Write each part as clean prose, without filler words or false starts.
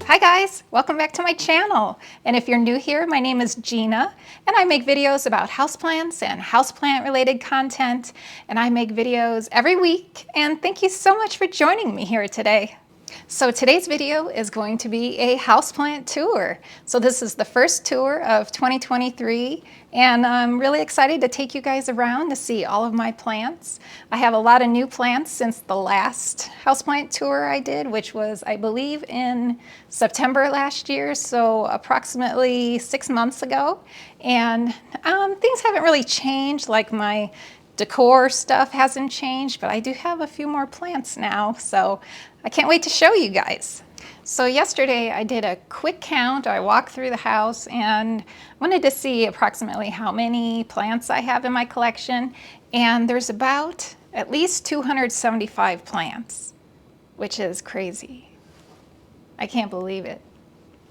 Hi guys, welcome back to my channel. And if you're new here, my name is Gina and I make videos about houseplants and houseplant related content. And I make videos every week, and thank you so much for joining me here today. So today's video is going to be a houseplant tour. So this is the first tour of 2023, and I'm really excited to take you guys around to see all of my plants. I have a lot of new plants since the last houseplant tour I did, which was, I believe, in September last year, so approximately 6 months ago. And things haven't really changed, like my decor stuff hasn't changed, but I do have a few more plants now, so I can't wait to show you guys. So yesterday I did a quick count. I walked through the house and wanted to see approximately how many plants I have in my collection, and there's about at least 275 plants, which is crazy. I can't believe it.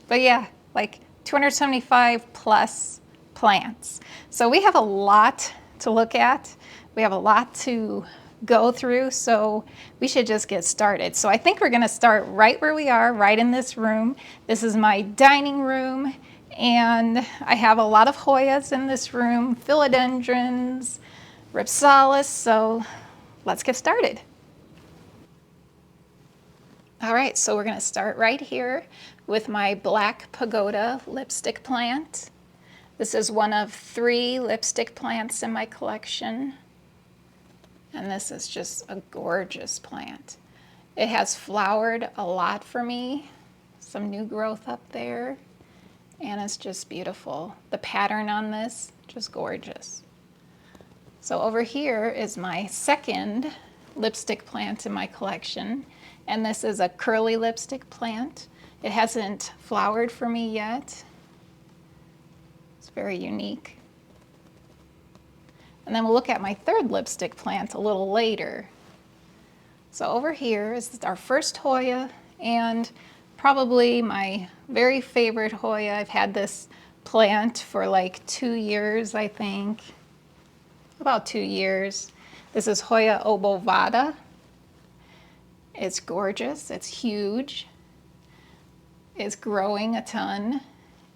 But yeah, like 275 plus plants. So we have a lot to look at. We have a lot to go through, so we should just get started. So I think we're going to start right where we are, right in this room. This is my dining room, and I have a lot of Hoyas in this room, Philodendrons, Rhipsalis, so let's get started. All right, so we're going to start right here with my black pagoda lipstick plant. This is one of 3 lipstick plants in my collection. And this is just a gorgeous plant. It has flowered a lot for me. Some new growth up there. And it's just beautiful. The pattern on this, just gorgeous. So over here is my second lipstick plant in my collection. And this is a curly lipstick plant. It hasn't flowered for me yet. It's very unique. And then we'll look at my third lipstick plant a little later. So over here is our first Hoya, and probably my very favorite Hoya. I've had this plant for like 2 years, I think. About 2 years. This is Hoya obovata. It's gorgeous, it's huge. It's growing a ton.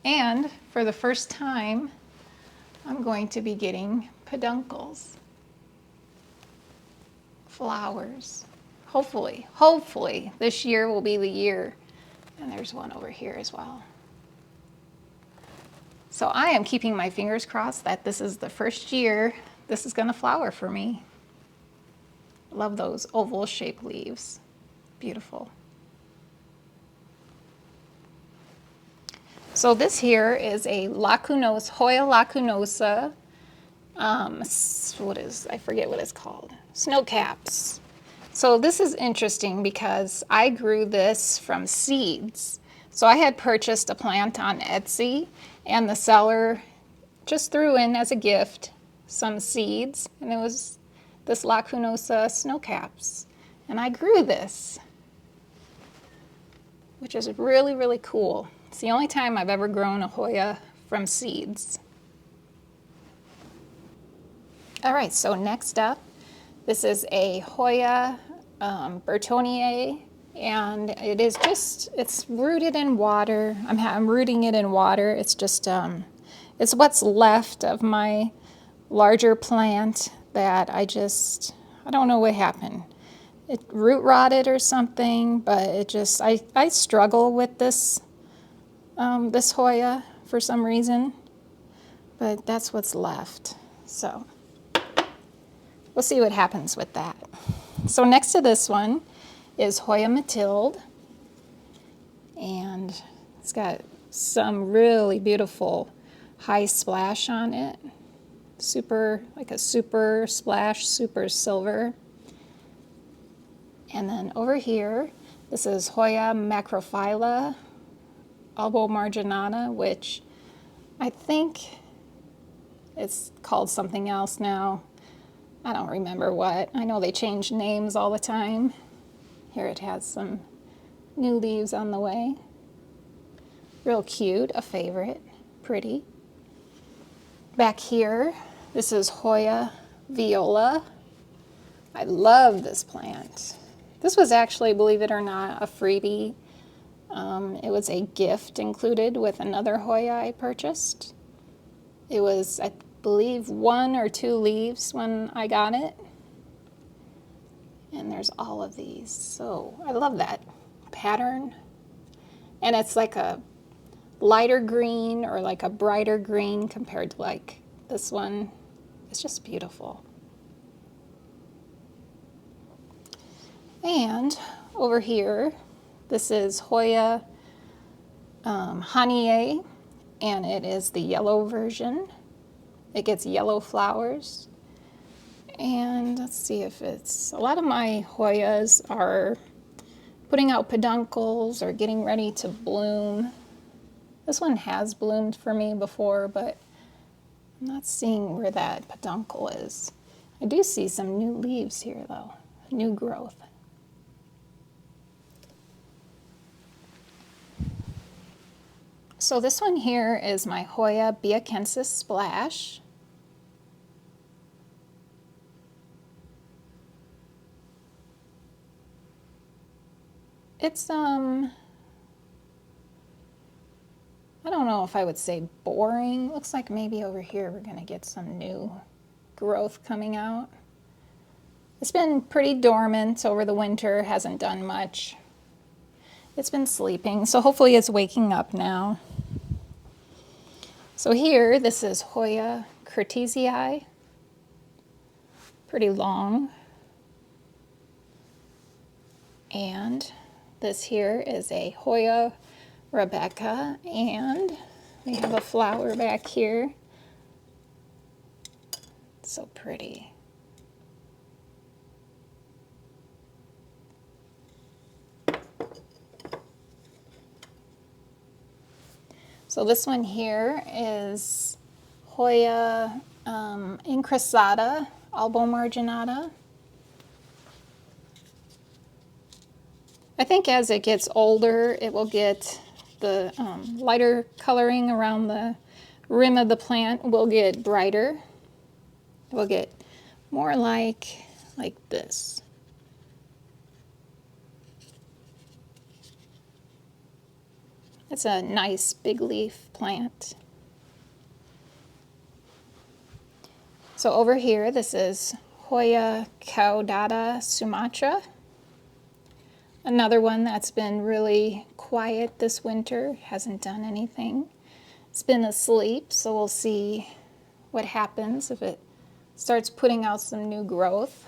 And for the first time, I'm going to be getting peduncles, flowers. Hopefully this year will be the year. And there's one over here as well. So I am keeping my fingers crossed that this is the first year this is going to flower for me. Love those oval shaped leaves. Beautiful. So this here is a Hoya lacunosa. I forget what it's called. Snow caps. So this is interesting because I grew this from seeds. So I had purchased a plant on Etsy, and the seller just threw in as a gift some seeds, and it was this lacunosa snow caps. And I grew this, which is really, really cool. It's the only time I've ever grown a Hoya from seeds. All right, so next up, this is a Hoya Bertonier, and it's rooted in water. I'm rooting it in water. It's just, it's what's left of my larger plant that I don't know what happened. It root rotted or something, but I struggle with this, this Hoya for some reason, but that's what's left, so. We'll see what happens with that. So next to this one is Hoya Mathilde, and it's got some really beautiful high splash on it. Like a super splash, super silver. And then over here, this is Hoya macrophylla albomarginata, which I think it's called something else now. I don't remember what. I know they change names all the time. Here it has some new leaves on the way. Real cute, a favorite, pretty. Back here, this is Hoya viola. I love this plant. This was actually, believe it or not, a freebie It was a gift included with another Hoya I purchased. It was, I believe, 1 or 2 leaves when I got it. And there's all of these. So I love that pattern. And it's like a lighter green or like a brighter green compared to like this one. It's just beautiful. And over here, this is Hoya Hanie, and it is the yellow version. It gets yellow flowers. And let's see if it's, a lot of my Hoyas are putting out peduncles or getting ready to bloom. This one has bloomed for me before, but I'm not seeing where that peduncle is. I do see some new leaves here though, new growth. So this one here is my Hoya Biacensis Splash. It's, I don't know if I would say boring. Looks like maybe over here we're gonna get some new growth coming out. It's been pretty dormant over the winter, hasn't done much. It's been sleeping, so hopefully it's waking up now. So here, this is Hoya Curtisii, pretty long. And this here is a Hoya Rebecca, and we have a flower back here. It's so pretty. So this one here is Hoya incrustata, albomarginata. I think as it gets older, it will get the lighter coloring around the rim of the plant will get brighter. It will get more like this. It's a nice big leaf plant. So over here, this is Hoya caudata Sumatra. Another one that's been really quiet this winter, hasn't done anything. It's been asleep, so we'll see what happens if it starts putting out some new growth.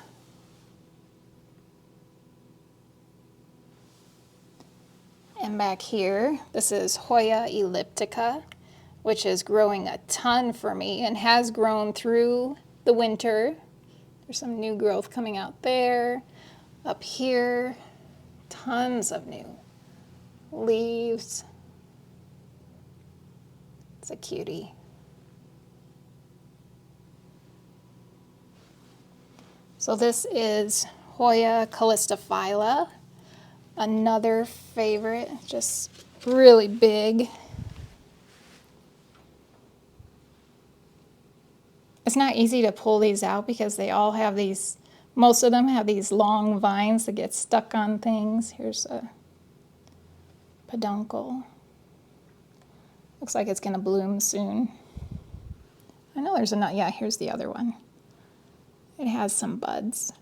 And back here, this is Hoya elliptica, which is growing a ton for me and has grown through the winter. There's some new growth coming out there. Up here, tons of new leaves. It's a cutie. So this is Hoya callistophylla, another favorite, just really big. It's not easy to pull these out because they all have these, most of them have these long vines that get stuck on things. Here's a peduncle. Looks like it's going to bloom soon. I know there's a nut. Yeah, here's the other one. It has some buds.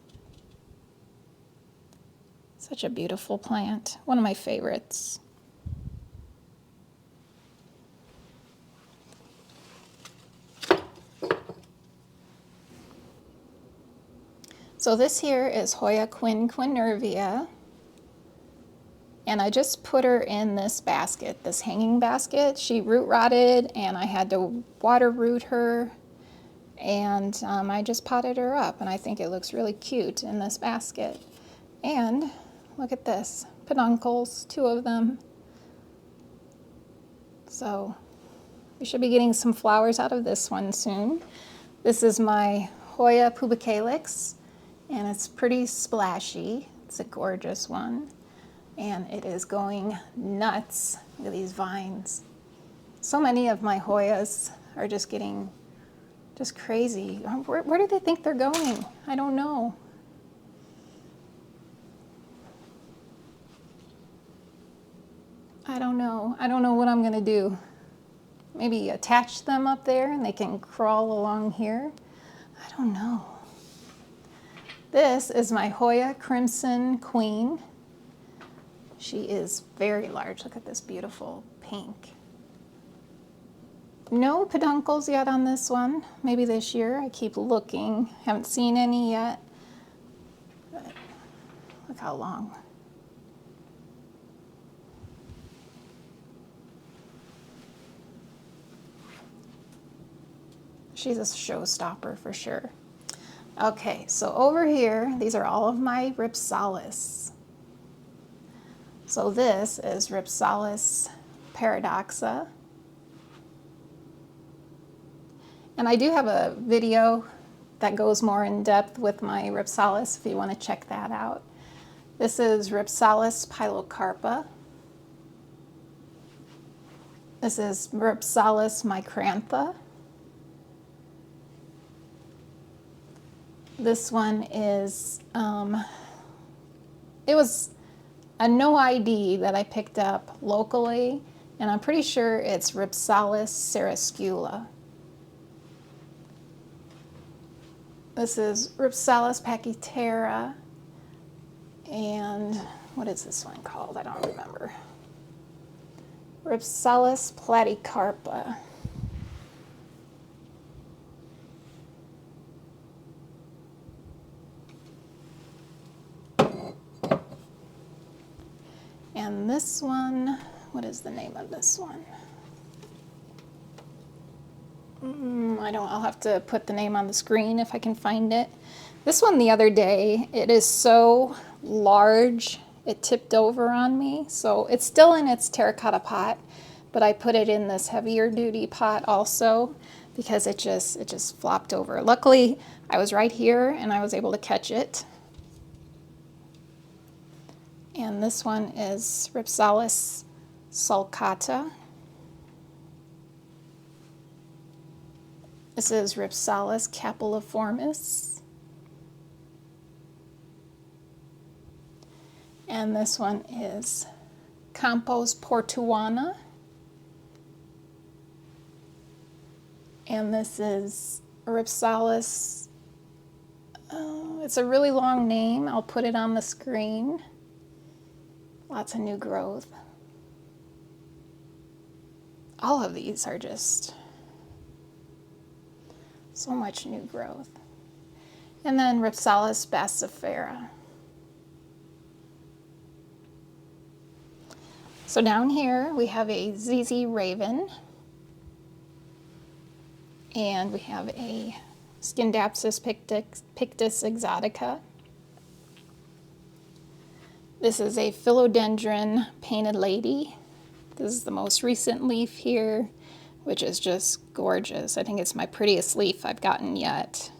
Such a beautiful plant. One of my favorites. So this here is Hoya quinquenervia. And I just put her in this basket, this hanging basket. She root rotted and I had to water root her. And I just potted her up and I think it looks really cute in this basket. And look at this, peduncles, 2 of them. So we should be getting some flowers out of this one soon. This is my Hoya pubicalix, and it's pretty splashy. It's a gorgeous one, and it is going nuts. Look at these vines. So many of my Hoyas are just getting just crazy. Where do they think they're going? I don't know. I don't know. I don't know what I'm gonna do. Maybe attach them up there and they can crawl along here. I don't know. This is my Hoya Crimson Queen. She is very large. Look at this beautiful pink. No peduncles yet on this one. Maybe this year. I keep looking. Haven't seen any yet. But look how long. She's a showstopper for sure. Okay, so over here, these are all of my Rhipsalis. So this is Rhipsalis paradoxa. And I do have a video that goes more in depth with my Rhipsalis if you want to check that out. This is Rhipsalis pilocarpa. This is Rhipsalis micrantha. This one is, it was a no ID that I picked up locally, and I'm pretty sure it's Rhipsalis serruscula. This is Rhipsalis pachyptera, and what is this one called? I don't remember. Rhipsalis platycarpa. And this one, what is the name of this one? I'll have to put the name on the screen if I can find it. This one the other day, it is so large, it tipped over on me. So it's still in its terracotta pot, but I put it in this heavier duty pot also because it just flopped over. Luckily, I was right here and I was able to catch it. And this one is Rhipsalis sulcata. This is Rhipsalis capilliformis. And this one is Campos portuana. And this is Rhipsalis, it's a really long name. I'll put it on the screen. Lots of new growth. All of these are just so much new growth. And then Rhipsalis bassifera. So down here we have a ZZ raven. And we have a Scindapsus pictus exotica. This is a Philodendron painted lady. This is the most recent leaf here, which is just gorgeous. I think it's my prettiest leaf I've gotten yet.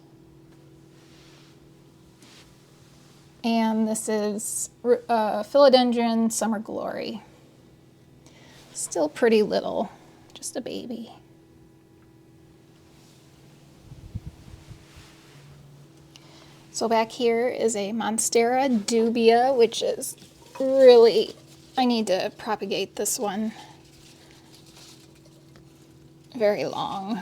And this is Philodendron Summer Glory. Still pretty little, just a baby. So back here is a Monstera dubia, which is really, I need to propagate this one. Very long.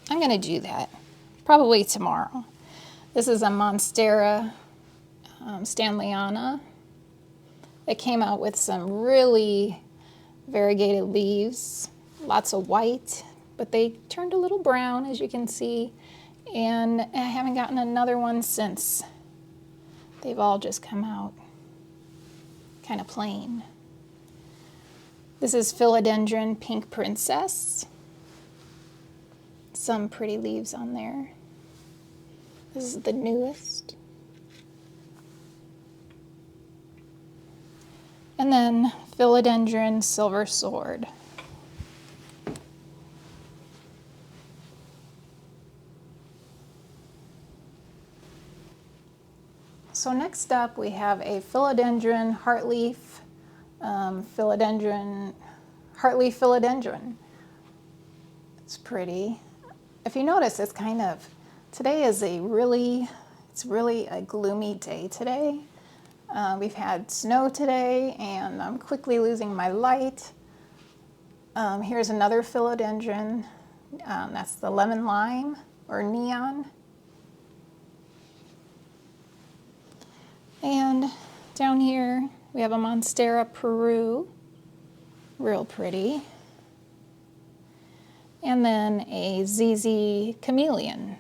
I'm going to do that probably tomorrow. This is a Monstera stanleyana that came out with some really variegated leaves. Lots of white, but they turned a little brown, as you can see, and I haven't gotten another one since. They've all just come out kind of plain. This is Philodendron Pink Princess. Some pretty leaves on there. This is the newest. And then Philodendron Silver Sword. So next up we have a Philodendron heartleaf, heartleaf philodendron. It's pretty. If you notice, it's kind of, today is a really It's really a gloomy day today. We've had snow today, and I'm quickly losing my light. Here's another philodendron. That's the lemon lime or neon. And down here we have a Monstera Peru, real pretty. And then a ZZ Chameleon,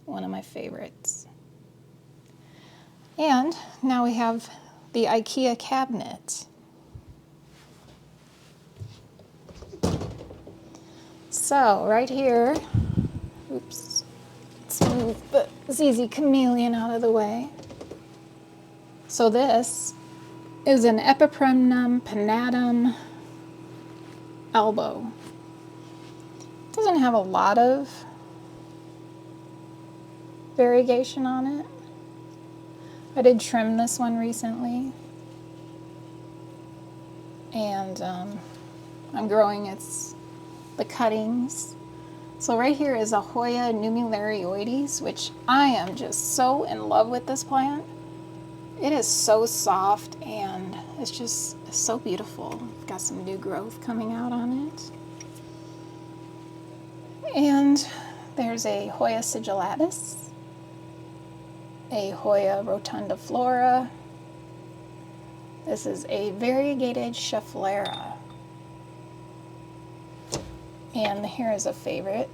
one of my favorites. And now we have the IKEA cabinet. So right here, oops, let's move the ZZ Chameleon out of the way. So this is an Epipremnum pinnatum elbow. It doesn't have a lot of variegation on it. I did trim this one recently, and I'm growing the cuttings. So right here is a Hoya nummulariioides, which I am just so in love with this plant. It is so soft and it's just so beautiful. Got some new growth coming out on it. And there's a Hoya sigillatus, a Hoya rotundiflora. This is a variegated schefflera. And here is a favorite.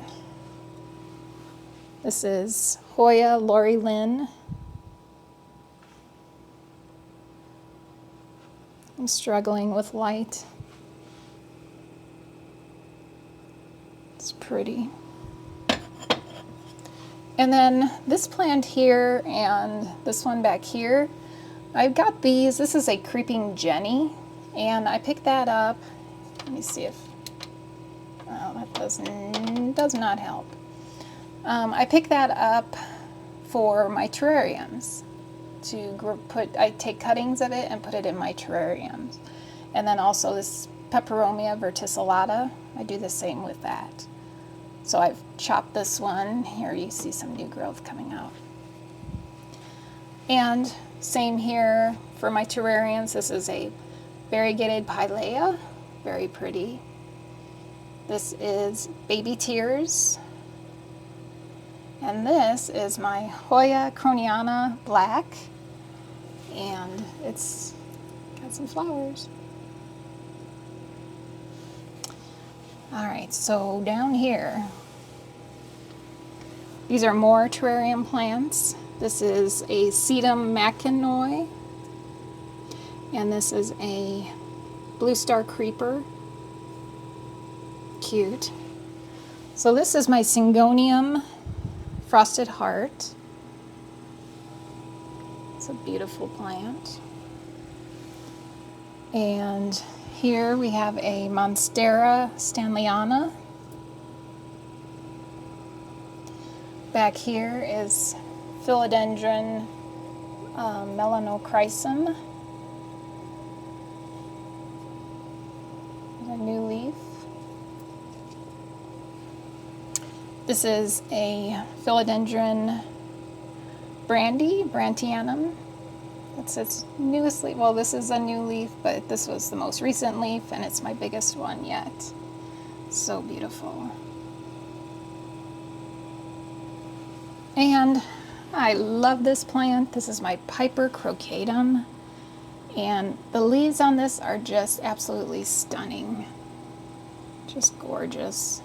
This is Hoya Lori Lynn. I'm struggling with light. It's pretty. And then this plant here and this one back here, I've got these. This is a creeping Jenny, and I picked that up. Let me see if, oh, that does not help. I picked that up for my terrariums. I take cuttings of it and put it in my terrariums. And then also this Peperomia verticillata, I do the same with that. So I've chopped this one. Here you see some new growth coming out. And same here for my terrariums. This is a variegated Pilea, very pretty. This is Baby Tears. And this is my Hoya croniana black, and it's got some flowers. All right, so down here, these are more terrarium plants. This is a Sedum McInnoy, and this is a Blue Star Creeper. Cute. So this is my Syngonium Frosted Heart. It's a beautiful plant. And here we have a Monstera stanleyana. Back here is Philodendron melanochrysum. A new leaf. This is a Philodendron Brantianum. That's its newest leaf. Well, this is a new leaf, but this was the most recent leaf, and it's my biggest one yet. So beautiful. And I love this plant. This is my Piper crocatum, and the leaves on this are just absolutely stunning. Just gorgeous.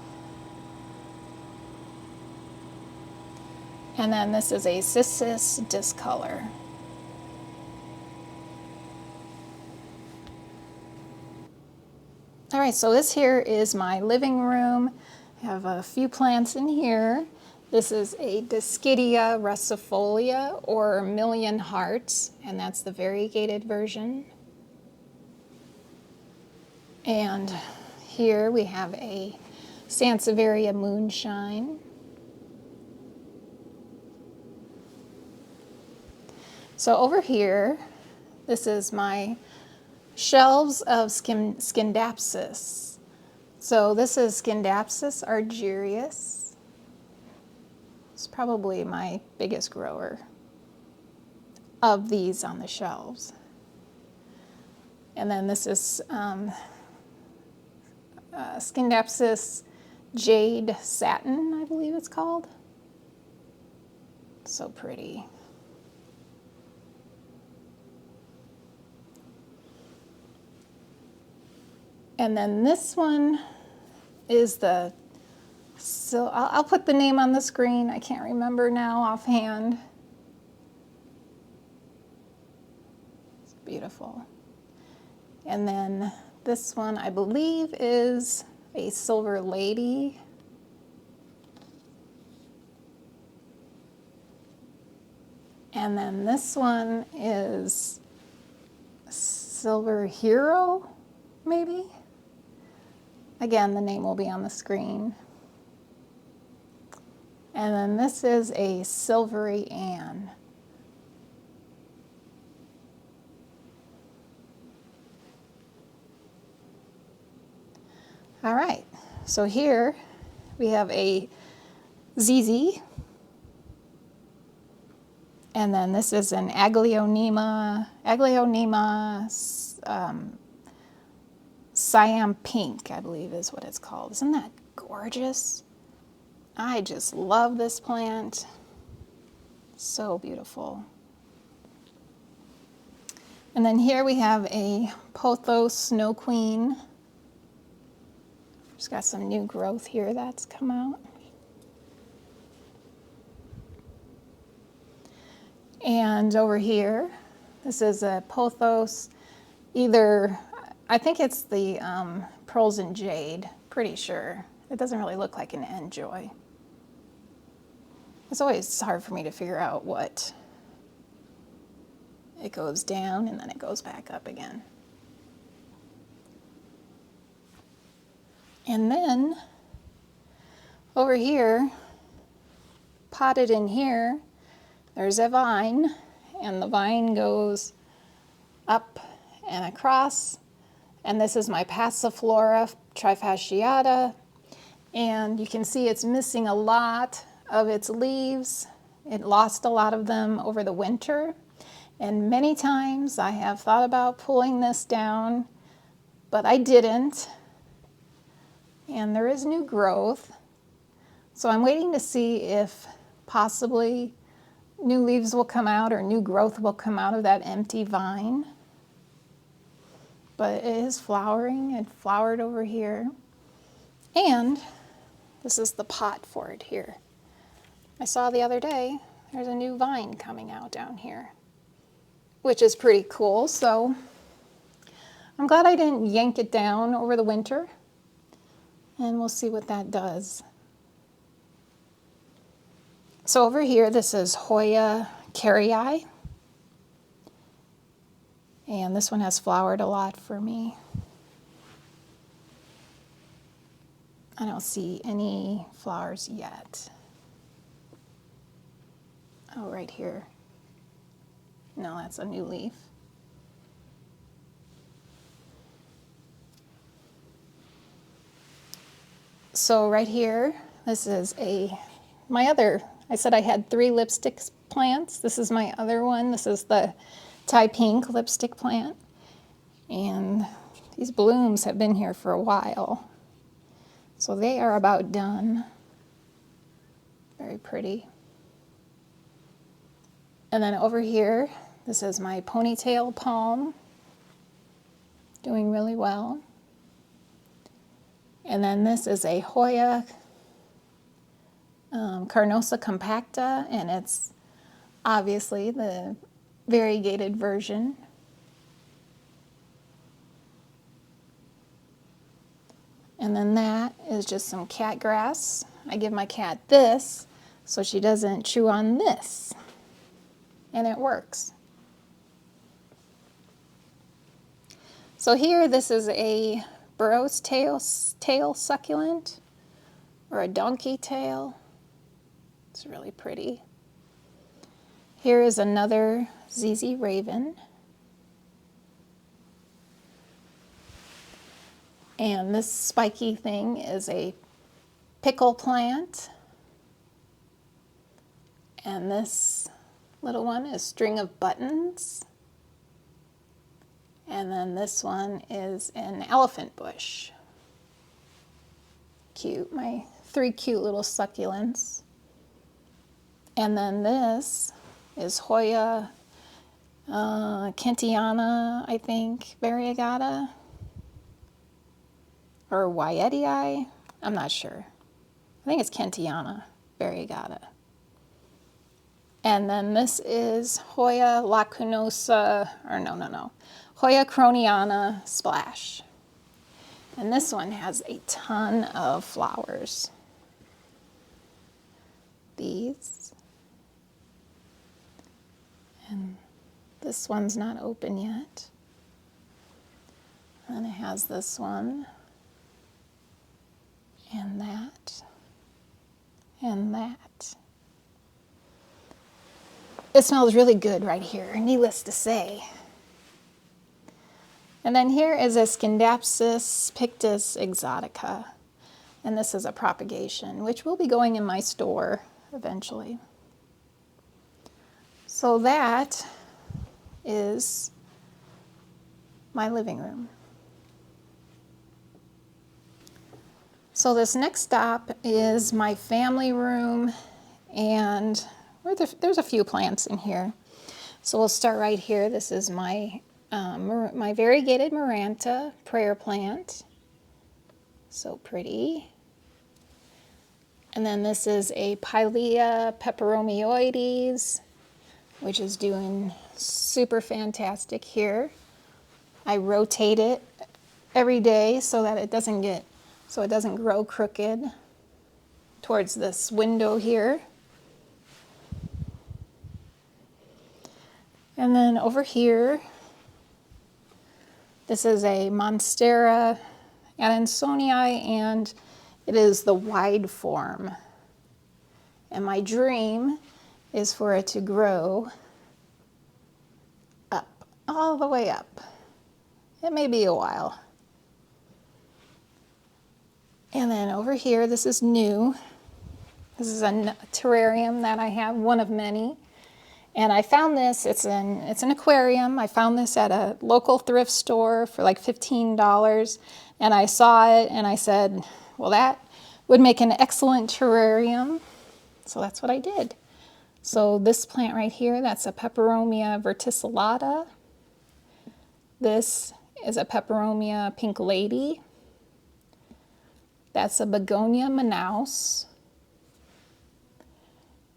And then this is a Cissus discolor. All right, so this here is my living room. I have a few plants in here. This is a Dischidia russifolia, or Million Hearts, and that's the variegated version. And here we have a Sansevieria Moonshine. So over here, this is my shelves of Scindapsus. So this is Scindapsus argyrius. It's probably my biggest grower of these on the shelves. And then this is Syngonium Jade Satin, I believe it's called. So pretty. And then this one is the, so I'll put the name on the screen. I can't remember now offhand. It's beautiful. And then this one I believe is a Silver Lady. And then this one is Silver Hero, maybe? Again, the name will be on the screen. And then this is a Silvery Ann. All right, so here we have a ZZ. And then this is an Aglaonema Siam Pink, I believe is what it's called. Isn't that gorgeous? I just love this plant. So beautiful. And then here we have a Pothos Snow Queen. Just got some new growth here that's come out. And over here, this is a Pothos, either, I think it's the Pearls and Jade, pretty sure. It doesn't really look like an Enjoy. It's always hard for me to figure out what. It goes down and then it goes back up again. And then over here, potted in here, there's a vine, and the vine goes up and across. And this is my Passiflora trifasciata. And you can see it's missing a lot of its leaves. It lost a lot of them over the winter. And many times I have thought about pulling this down, but I didn't. And there is new growth. So I'm waiting to see if possibly new leaves will come out or new growth will come out of that empty vine. But it is flowering. It flowered over here. And this is the pot for it here. I saw the other day there's a new vine coming out down here, which is pretty cool. So I'm glad I didn't yank it down over the winter. And we'll see what that does. So over here, this is Hoya carrii. And this one has flowered a lot for me. I don't see any flowers yet. Oh, right here. No, that's a new leaf. So right here, this is my other, I said I had 3 lipstick plants. This is my other one. This is the Thai Pink lipstick plant. And these blooms have been here for a while. So they are about done. Very pretty. And then over here, this is my Ponytail Palm. Doing really well. And then this is a Hoya Carnosa compacta, and it's obviously the variegated version. And then that is just some cat grass. I give my cat this so she doesn't chew on this, and it works. So here, this is a Burrow's tail succulent, or a donkey tail. It's really pretty. Here is another ZZ Raven. And this spiky thing is a pickle plant. And this little one is String of Buttons. And then this one is an elephant bush. Cute, my 3 cute little succulents. And then this is Hoya Kentiana, I think, variegata, or Wyetii, I'm not sure. I think it's Kentiana variegata. And then this is Hoya lacunosa, or no, Hoya croniana splash. And this one has a ton of flowers. These. And this one's not open yet. And it has this one. And that. And that. It smells really good right here, needless to say. And then here is a Scindapsus pictus exotica. And this is a propagation, which will be going in my store eventually. So that is my living room. So this next stop is my family room, and there's a few plants in here. So we'll start right here. This is my my variegated Maranta prayer plant. So pretty. And then this is a Pilea peperomioides, which is doing super fantastic here. I rotate it every day so that it doesn't grow crooked towards this window here. And then over here, this is a Monstera adansonii, and it is the wide form. And my dream is for it to grow up, all the way up. It may be a while. And then over here, this is new. This is a terrarium that I have, one of many. And I found this, it's an aquarium. I found this at a local thrift store for like $15. And I saw it and I said, well, that would make an excellent terrarium. So that's what I did. So this plant right here, that's a Peperomia verticillata. This is a Peperomia pink lady. That's a Begonia Manaus.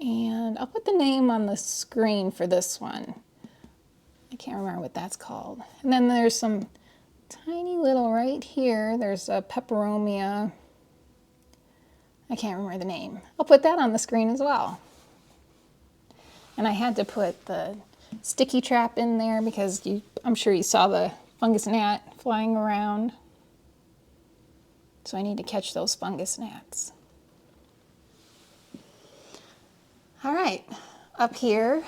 And I'll put the name on the screen for this one. I can't remember what that's called. And then there's some tiny little right here. There's a Peperomia. I can't remember the name. I'll put that on the screen as well. And I had to put the sticky trap in there because I'm sure you saw the fungus gnat flying around. So I need to catch those fungus gnats. All right, up here,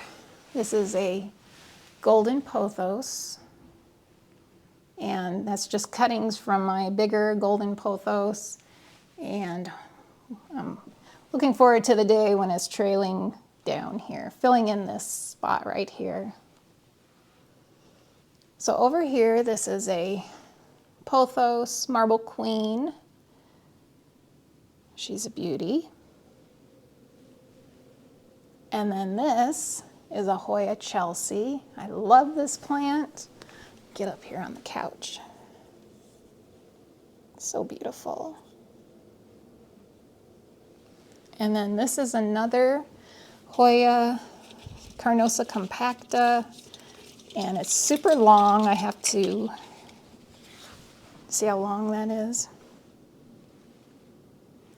this is a golden pothos, and that's just cuttings from my bigger golden pothos, and I'm looking forward to the day when it's trailing down here, filling in this spot right here. So over here, this is a pothos marble queen. She's a beauty. And then this is a Hoya Chelsea. I love this plant. Get up here on the couch. So beautiful. And then this is another Hoya Carnosa compacta, and it's super long. I have to see how long that is.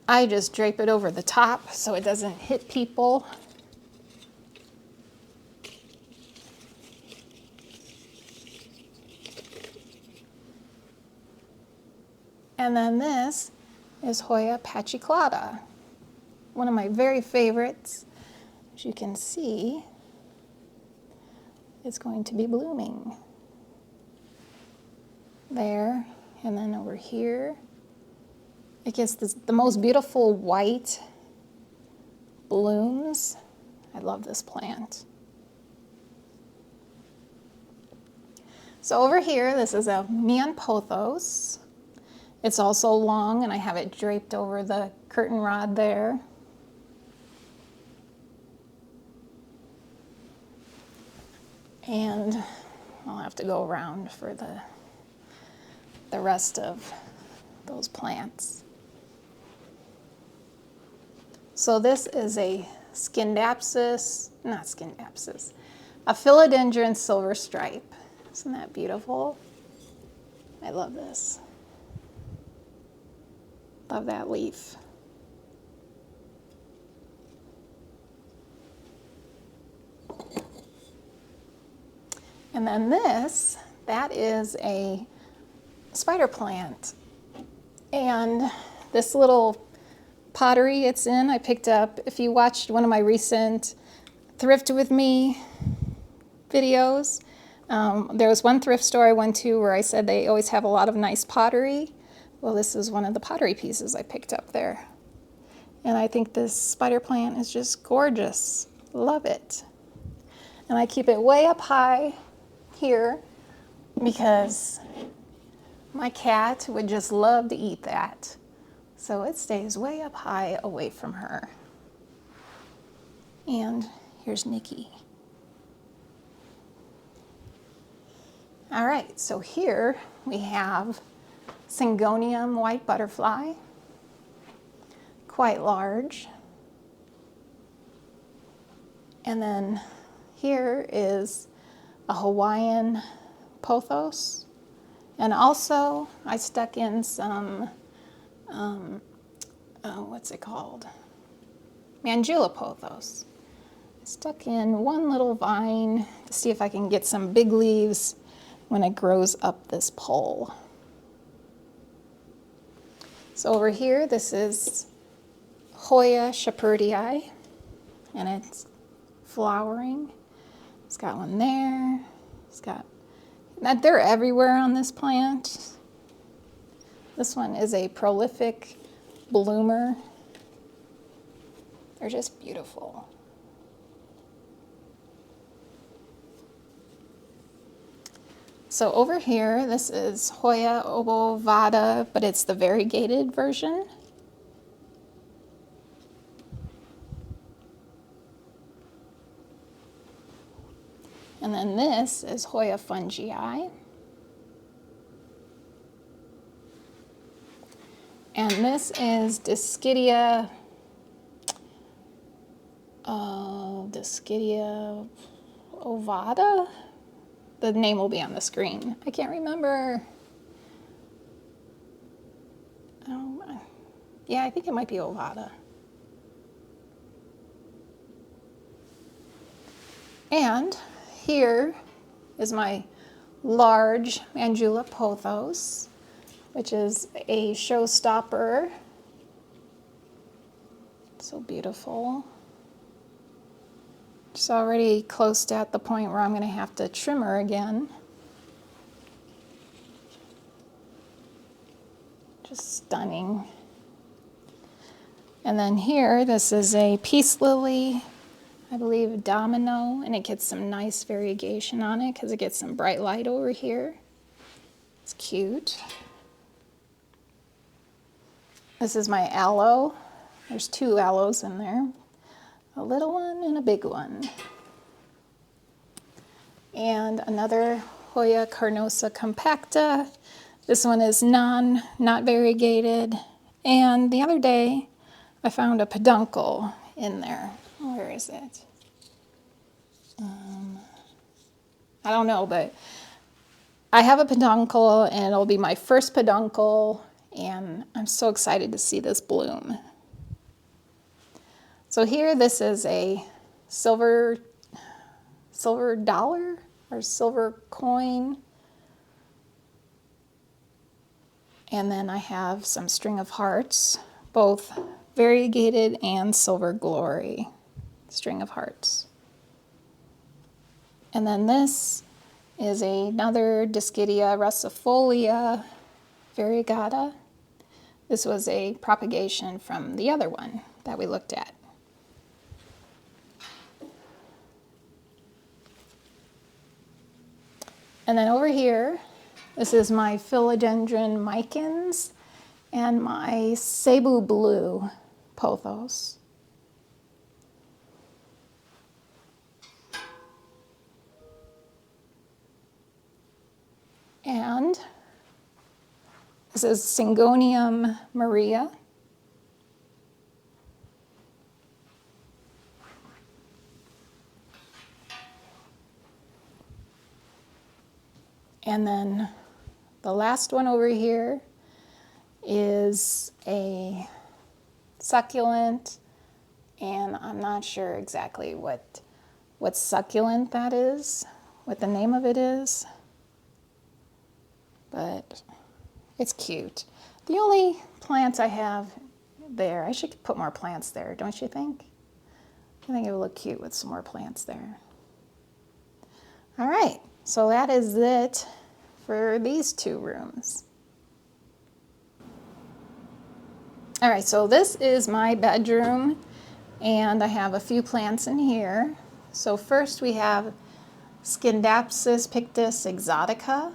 I just drape it over the top so it doesn't hit people. And then this is Hoya pachiclata, one of my very favorites. As you can see, it's going to be blooming. There, and then over here, it gets the most beautiful white blooms. I love this plant. So over here, this is a Mian pothos. It's also long, and I have it draped over the curtain rod there. And I'll have to go around for the rest of those plants. So this is a Scindapsus, not Scindapsus, a Philodendron silver stripe. Isn't that beautiful? I love this. Love that leaf. And then this, that is a spider plant. And this little pottery it's in, I picked up, if you watched one of my recent Thrift With Me videos, there was one thrift store I went to where I said they always have a lot of nice pottery. Well, this is one of the pottery pieces I picked up there. And I think this spider plant is just gorgeous. Love it. And I keep it way up high here because my cat would just love to eat that. So it stays way up high away from her. And here's Nikki. All right, so here we have Syngonium white butterfly, quite large. And then here is a Hawaiian pothos. And also I stuck in some, what's it called? Mandula pothos. I stuck in one little vine to see if I can get some big leaves when it grows up this pole. So over here, this is Hoya shepherdii, and it's flowering. It's got one there. It's got, they're everywhere on this plant. This one is a prolific bloomer. They're just beautiful. So over here, this is Hoya obovata, but it's the variegated version. And then this is Hoya fungii. And this is Dischidia ovata. The name will be on the screen. I can't remember. Yeah, I think it might be ovata. And here is my large Mandula pothos, which is a showstopper. So beautiful. It's already close to at the point where I'm going to have to trim her again. Just stunning. And then here, this is a peace lily, I believe domino, and it gets some nice variegation on it because it gets some bright light over here. It's cute. This is my aloe. There's two aloes in there. A little one and a big one. And another Hoya carnosa compacta. This one is not variegated. And the other day, I found a peduncle in there. Where is it? I don't know, but I have a peduncle, and it'll be my first peduncle, and I'm so excited to see this bloom. So here, this is a silver dollar or silver coin. And then I have some string of hearts, both variegated and silver glory string of hearts. And then this is another Dischidia russifolia variegata. This was a propagation from the other one that we looked at. And then over here, this is my Philodendron micans and my Cebu blue pothos. And this is Syngonium Maria. And then the last one over here is a succulent, and I'm not sure exactly what succulent that is, what the name of it is, but it's cute. The only plants I have there, I should put more plants there, don't you think? I think it would look cute with some more plants there. All right, so that is it for these two rooms. All right, so this is my bedroom, and I have a few plants in here. So first we have Scindapsus pictus exotica,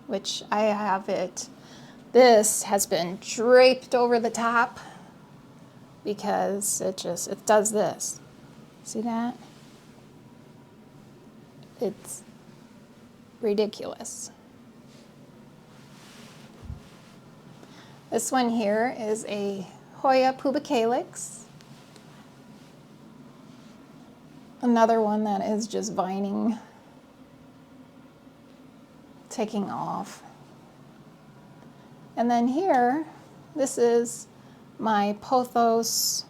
which I have it. This has been draped over the top because it does this. See that? It's ridiculous. This one here is a Hoya pubicalyx. Another one that is just vining, taking off. And then here, this is my pothos,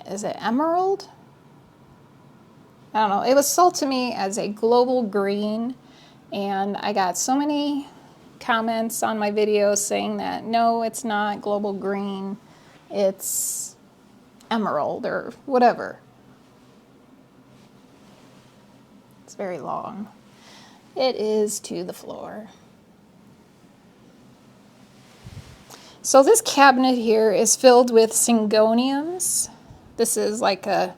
is it emerald? I don't know. It was sold to me as a global green, and I got so many comments on my videos saying that no, it's not global green, it's emerald or whatever. It's very long. It is to the floor. So this cabinet here is filled with Syngoniums. This is like a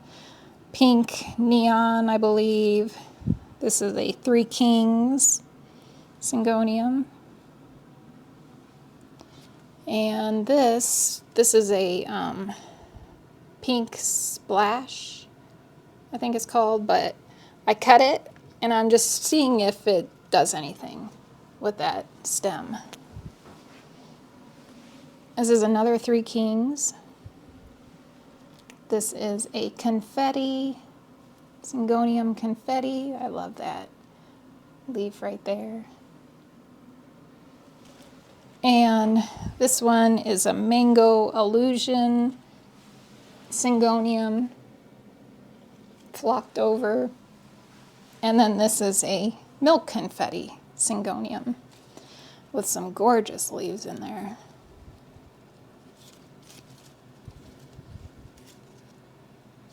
pink neon, I believe. This is a Three Kings Syngonium. And this is a pink splash, I think it's called, but I cut it and I'm just seeing if it does anything with that stem. This is another Three Kings. This is a confetti, Syngonium confetti. I love that leaf right there. And this one is a mango illusion Syngonium, flocked over. And then this is a milk confetti Syngonium with some gorgeous leaves in there.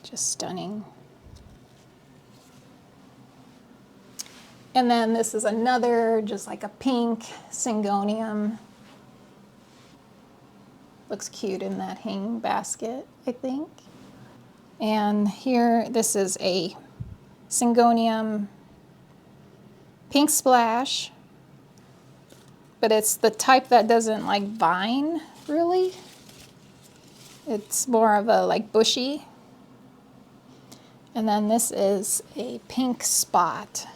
Just stunning. And then this is another, just like a pink Syngonium. Looks cute in that hanging basket, I think. And here, this is a Syngonium pink splash, but it's the type that doesn't like vine, really. It's more of a like bushy. And then this is a pink spot.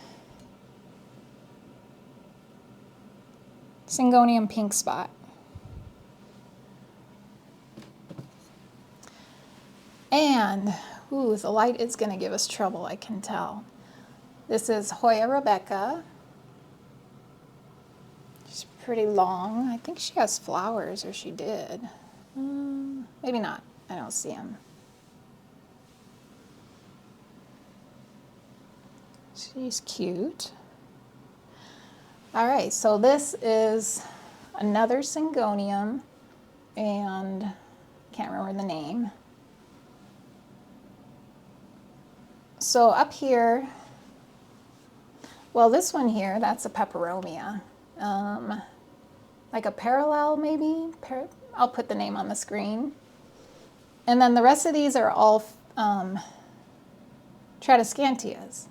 Syngonium pink spot. And, ooh, the light is going to give us trouble, I can tell. This is Hoya Rebecca. She's pretty long. I think she has flowers, or she did. Maybe not. I don't see them. She's cute. All right, so this is another Syngonium, and I can't remember the name. So up here, well, this one here, that's a peperomia. Like a parallel, maybe? I'll put the name on the screen. And then the rest of these are all Tradescantias.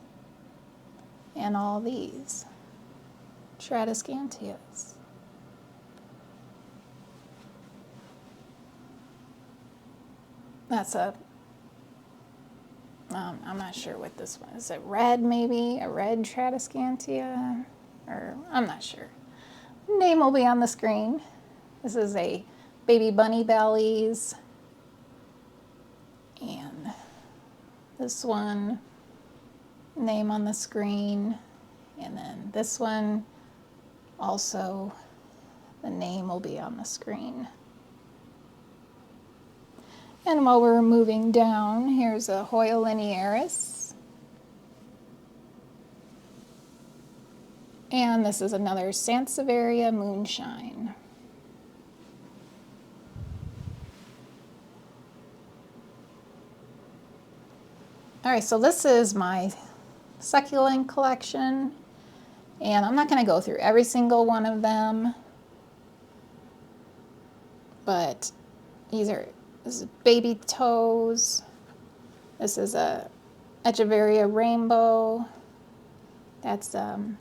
and all these Tradescantias. That's a, I'm not sure what this one is. Is it red, maybe? A red Tradescantia? Or I'm not sure. Name will be on the screen. This is a baby bunny bellies. And this one, name on the screen. And then this one, also the name will be on the screen. And while we're moving down, here's a Hoya linearis. And this is another Sansevieria moonshine. All right, so this is my succulent collection, and I'm not going to go through every single one of them, but this is baby toes. This is a Echeveria rainbow. That's can't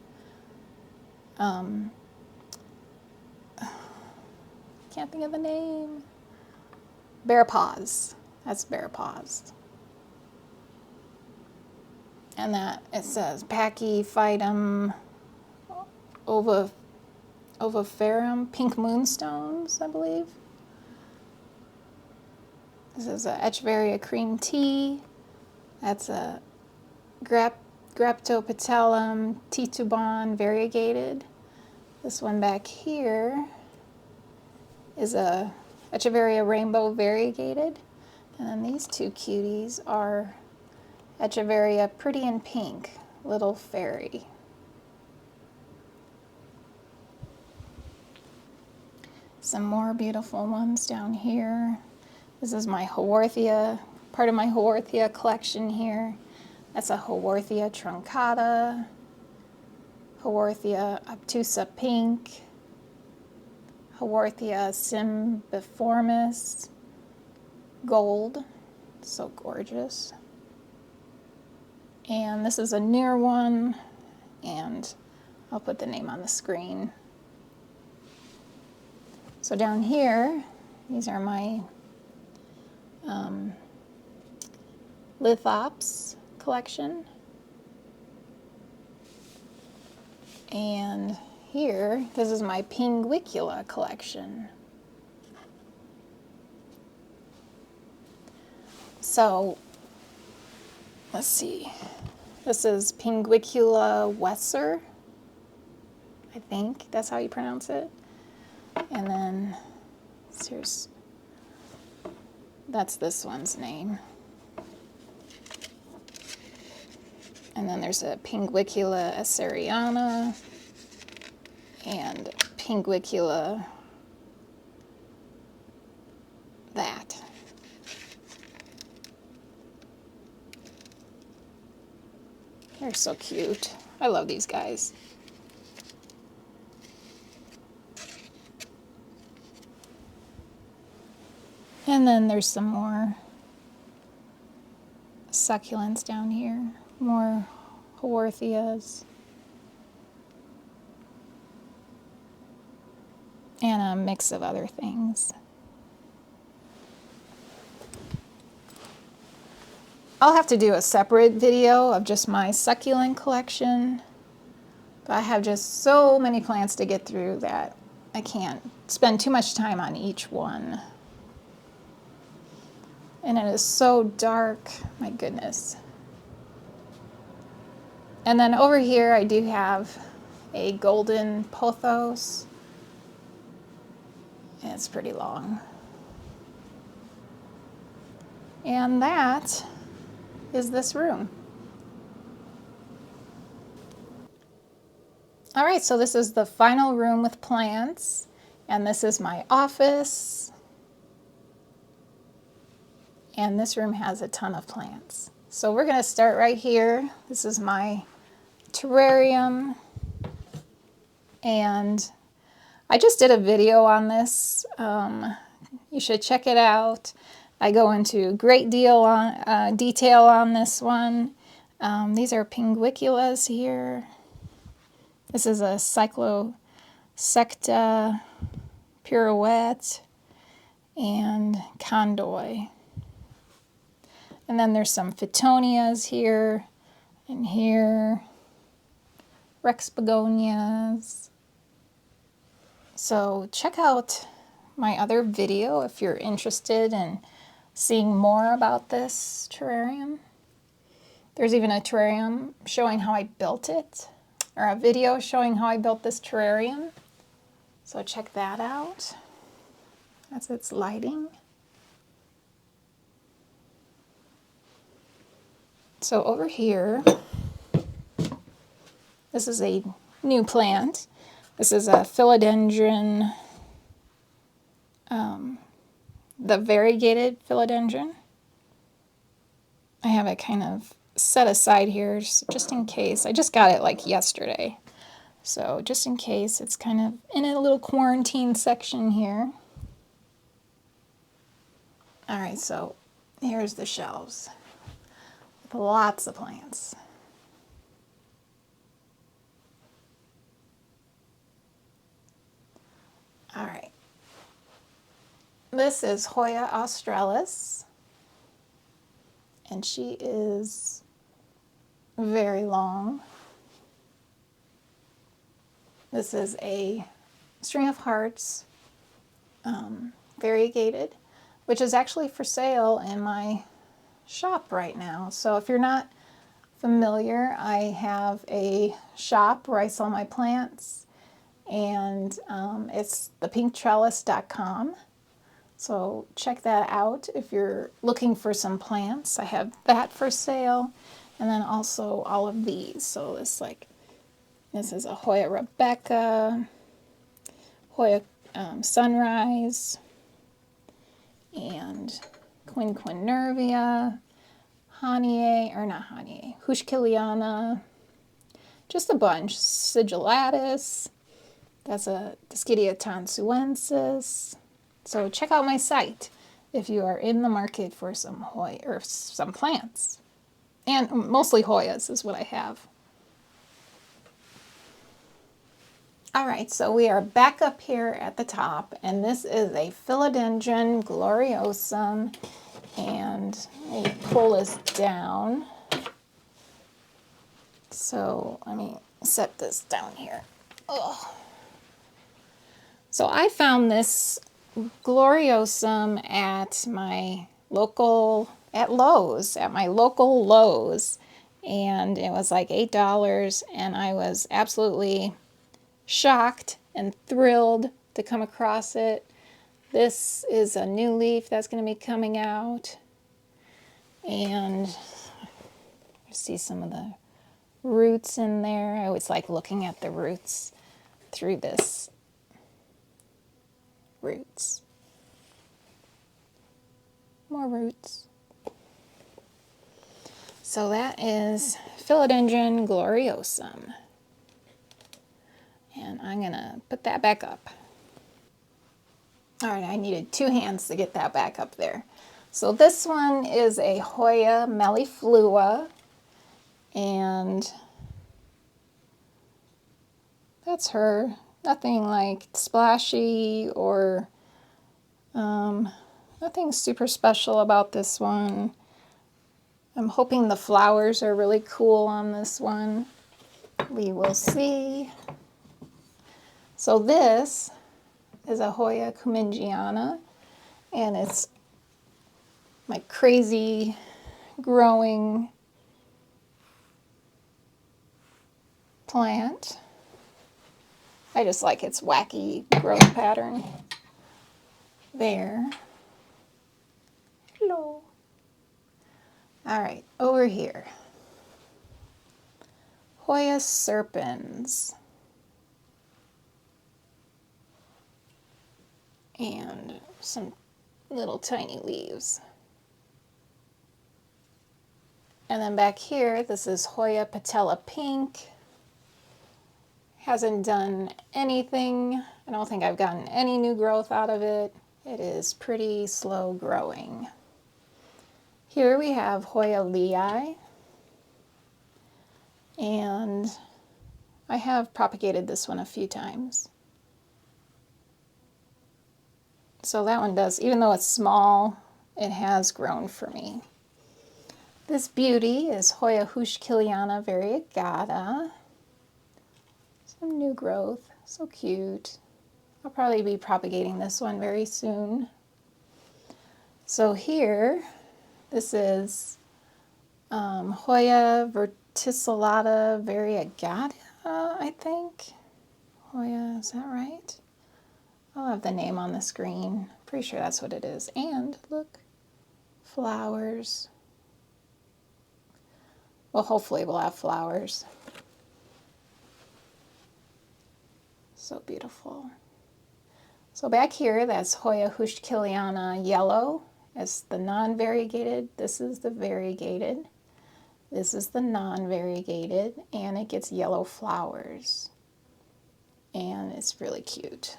think of the name. Bear paws. That's bear paws. And that it says Pachyphytum oviferum, pink moonstones, I believe. This is a Echeveria cream tea. That's a Graptopetellum titubon variegated. This one back here is a Echeveria rainbow variegated. And then these two cuties are Echeveria pretty in pink, little fairy. Some more beautiful ones down here. This is my Haworthia, part of my Haworthia collection here. That's a Haworthia truncata, Haworthia obtusa pink, Haworthia cymbiformis gold, so gorgeous. And this is a near one, and I'll put the name on the screen. So down here, these are my lithops collection. And here, this is my Pinguicula collection. So, let's see. This is Pinguicula Wesser. I think that's how you pronounce it. And then that's this one's name. And then there's a Pinguicula asseriana and Pinguicula that. They're so cute. I love these guys. And then there's some more succulents down here, more Haworthias, and a mix of other things. I'll have to do a separate video of just my succulent collection, but I have just so many plants to get through that I can't spend too much time on each one. And it is so dark, my goodness. And then over here I do have a golden pothos. And it's pretty long. And that is this room. All right, so this is the final room with plants. And this is my office. And this room has a ton of plants. So we're gonna start right here. This is my terrarium. And I just did a video on this. You should check it out. I go into great deal on detail on this one. These are pinguiculas here. This is a cyclosecta, pirouette, and condoy. And then there's some Phytonias here and here, Rex begonias. So check out my other video if you're interested in seeing more about this terrarium. There's even a terrarium showing how I built it, or a video showing how I built this terrarium. So check that out. That's its lighting. So over here, this is a new plant. This is a philodendron, the variegated philodendron. I have it kind of set aside here just in case. I just got it like yesterday. So just in case, it's kind of in a little quarantine section here. All right, so here's the shelves with lots of plants. All right. This is Hoya australis, and she is very long. This is a string of hearts, variegated, which is actually for sale in my shop right now. So if you're not familiar, I have a shop where I sell my plants, and it's thepinktrellis.com. So check that out if you're looking for some plants. I have that for sale, and then also all of these. So this is a Hoya Rebecca, Hoya Sunrise, and Quinquenervia, Hushkiliana, just a bunch. Sigillatus, that's a Dischidia tonsuensis. So check out my site if you are in the market for some Hoya or some plants. And mostly Hoyas is what I have. All right, so we are back up here at the top, and this is a Philodendron gloriosum. And let me pull this down. So let me set this down here. Oh. So I found this gloriosum at my local Lowe's, and it was like $8, and I was absolutely shocked and thrilled to come across it. This is a new leaf that's going to be coming out, and you see some of the roots in there. I always like looking at the roots through this. Roots. More roots. So that is Philodendron gloriosum. And I'm going to put that back up. All right, I needed 2 hands to get that back up there. So this one is a Hoya melliflua, and that's her. Nothing like splashy or nothing super special about this one. I'm hoping the flowers are really cool on this one. We will see. So this is a Hoya cumingiana, and it's my crazy growing plant. I just like its wacky growth pattern. There. Hello. All right, over here. Hoya serpens. And some little tiny leaves. And then back here, this is Hoya patella pink. Hasn't done anything. I don't think I've gotten any new growth out of it. It is pretty slow growing. Here we have Hoya lei. And I have propagated this one a few times. So that one does, even though it's small, it has grown for me. This beauty is Hoya Hushkiliana variegata. Some new growth, so cute. I'll probably be propagating this one very soon. So here, this is Hoya verticillata variegata, I think. Hoya, is that right? I'll have the name on the screen. Pretty sure that's what it is. And look, flowers. Well, hopefully we'll have flowers. So beautiful. So back here, that's Hoya Hushkiliana yellow. It's the non-variegated. This is the variegated. This is the non-variegated, and it gets yellow flowers. And it's really cute.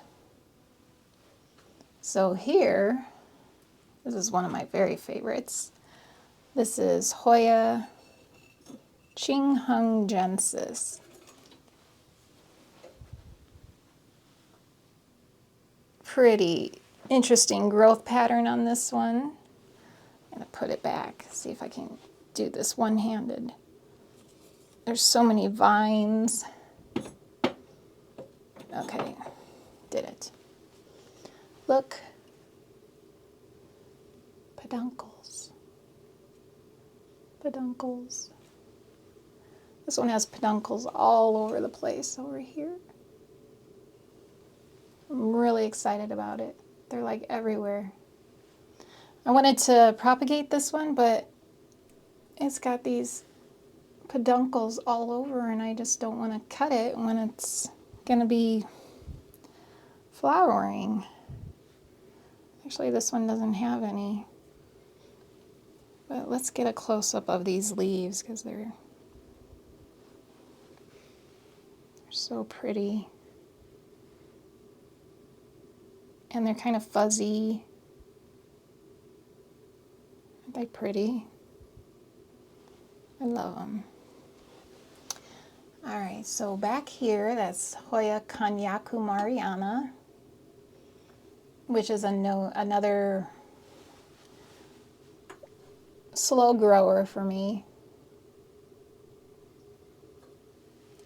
So here, this is one of my very favorites. This is Hoya Qinghenggensis. Pretty interesting growth pattern on this one. I'm going to put it back, see if I can do this one-handed. There's so many vines. Okay, did it. Look, peduncles. Peduncles. This one has peduncles all over the place over here. I'm really excited about it. They're like everywhere. I wanted to propagate this one, but it's got these peduncles all over, and I just don't want to cut it when it's going to be flowering. Actually, this one doesn't have any. But let's get a close-up of these leaves because they're so pretty. And they're kind of fuzzy. Aren't they pretty? I love them. All right, so back here, that's Hoya Kanyakumariana, which is another slow grower for me.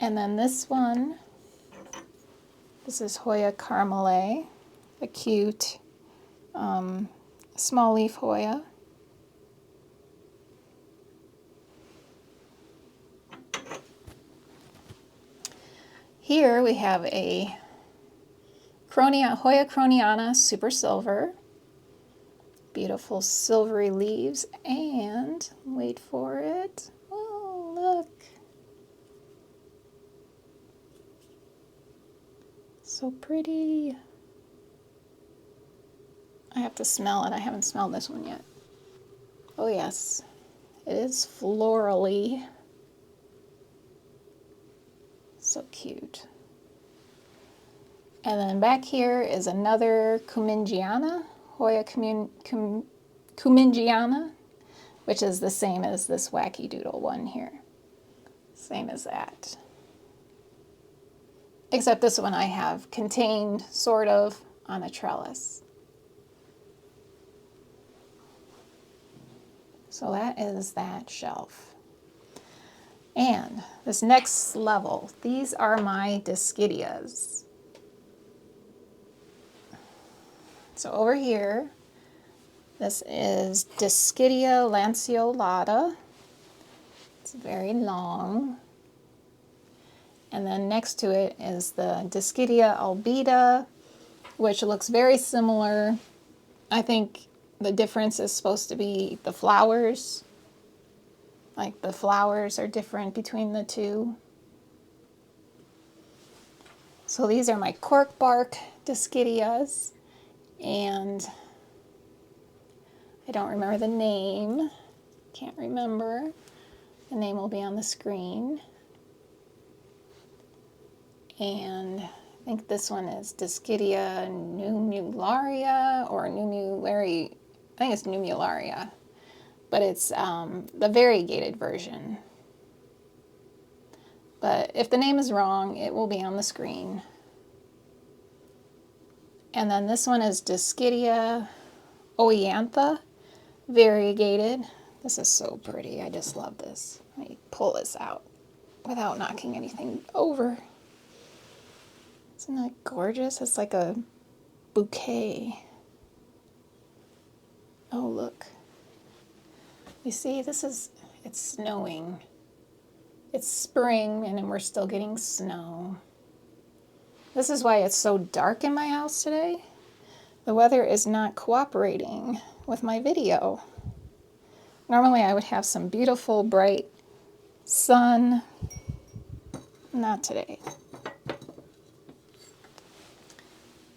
And then this one, this is Hoya Carmelae, a cute small leaf Hoya. Here we have a Hoya Croniana Super Silver. Beautiful silvery leaves, and wait for it. Oh, look. So pretty. I have to smell it. I haven't smelled this one yet. Oh yes, it is florally. So cute. And then back here is another Cumingiana, Hoya Cumingiana, which is the same as this Wacky Doodle one here. Same as that. Except this one I have contained, sort of, on a trellis. So that is that shelf. And this next level, these are my Discidias. So over here, this is Discidia lanceolata. It's very long. And then next to it is the Discidia albida, which looks very similar. I think the difference is supposed to be the flowers. Like the flowers are different between the two. So these are my cork bark Discidias, and I don't remember the name. Can't remember. The name will be on the screen. And I think this one is Discidia numularia or numulari. I think it's numularia, but it's the variegated version. But if the name is wrong, it will be on the screen. And then this one is Dischidia oeantha, variegated. This is so pretty. I just love this. Let me pull this out without knocking anything over. Isn't that gorgeous? It's like a bouquet. Oh, look. You see, it's snowing. It's spring and we're still getting snow. This is why it's so dark in my house today. The weather is not cooperating with my video. Normally I would have some beautiful bright sun. Not today.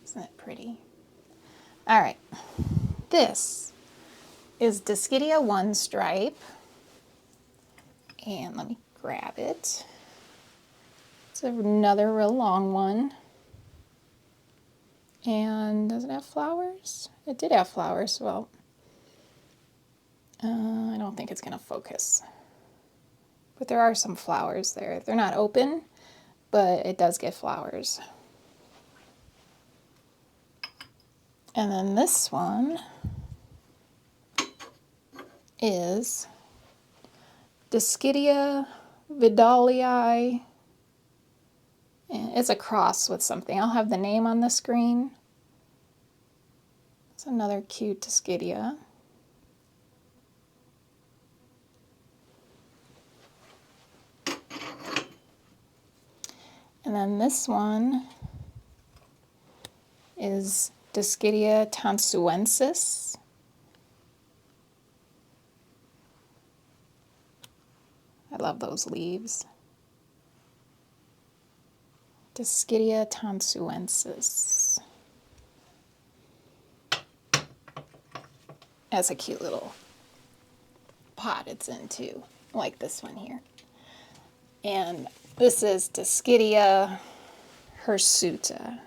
Isn't it pretty? All right. This is Dischidia one stripe. And let me grab it. It's another real long one. And does it have flowers? It did have flowers. Well, I don't think it's going to focus. But there are some flowers there. They're not open, but it does get flowers. And then this one is Dischidia vidalii. And it's a cross with something. I'll have the name on the screen. It's another cute Dischidia. And then this one is Dischidia tansuensis. I love those leaves. Dischidia tansuensis. That's a cute little pot it's in too, like this one here. And this is Dischidia hirsuta.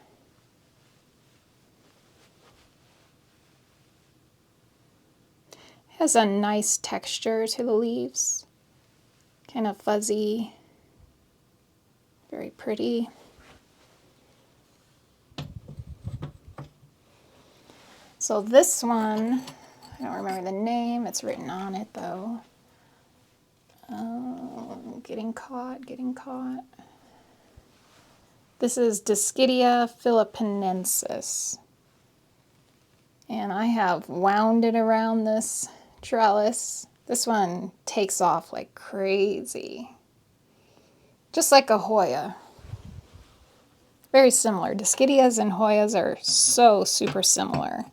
Has a nice texture to the leaves, kind of fuzzy, very pretty. So this one, I don't remember the name, it's written on it though. Getting caught. This is Dischidia philipinensis. And I have wound it around this trellis. This one takes off like crazy. Just like a Hoya. Very similar. Dischidias and Hoyas are so super similar.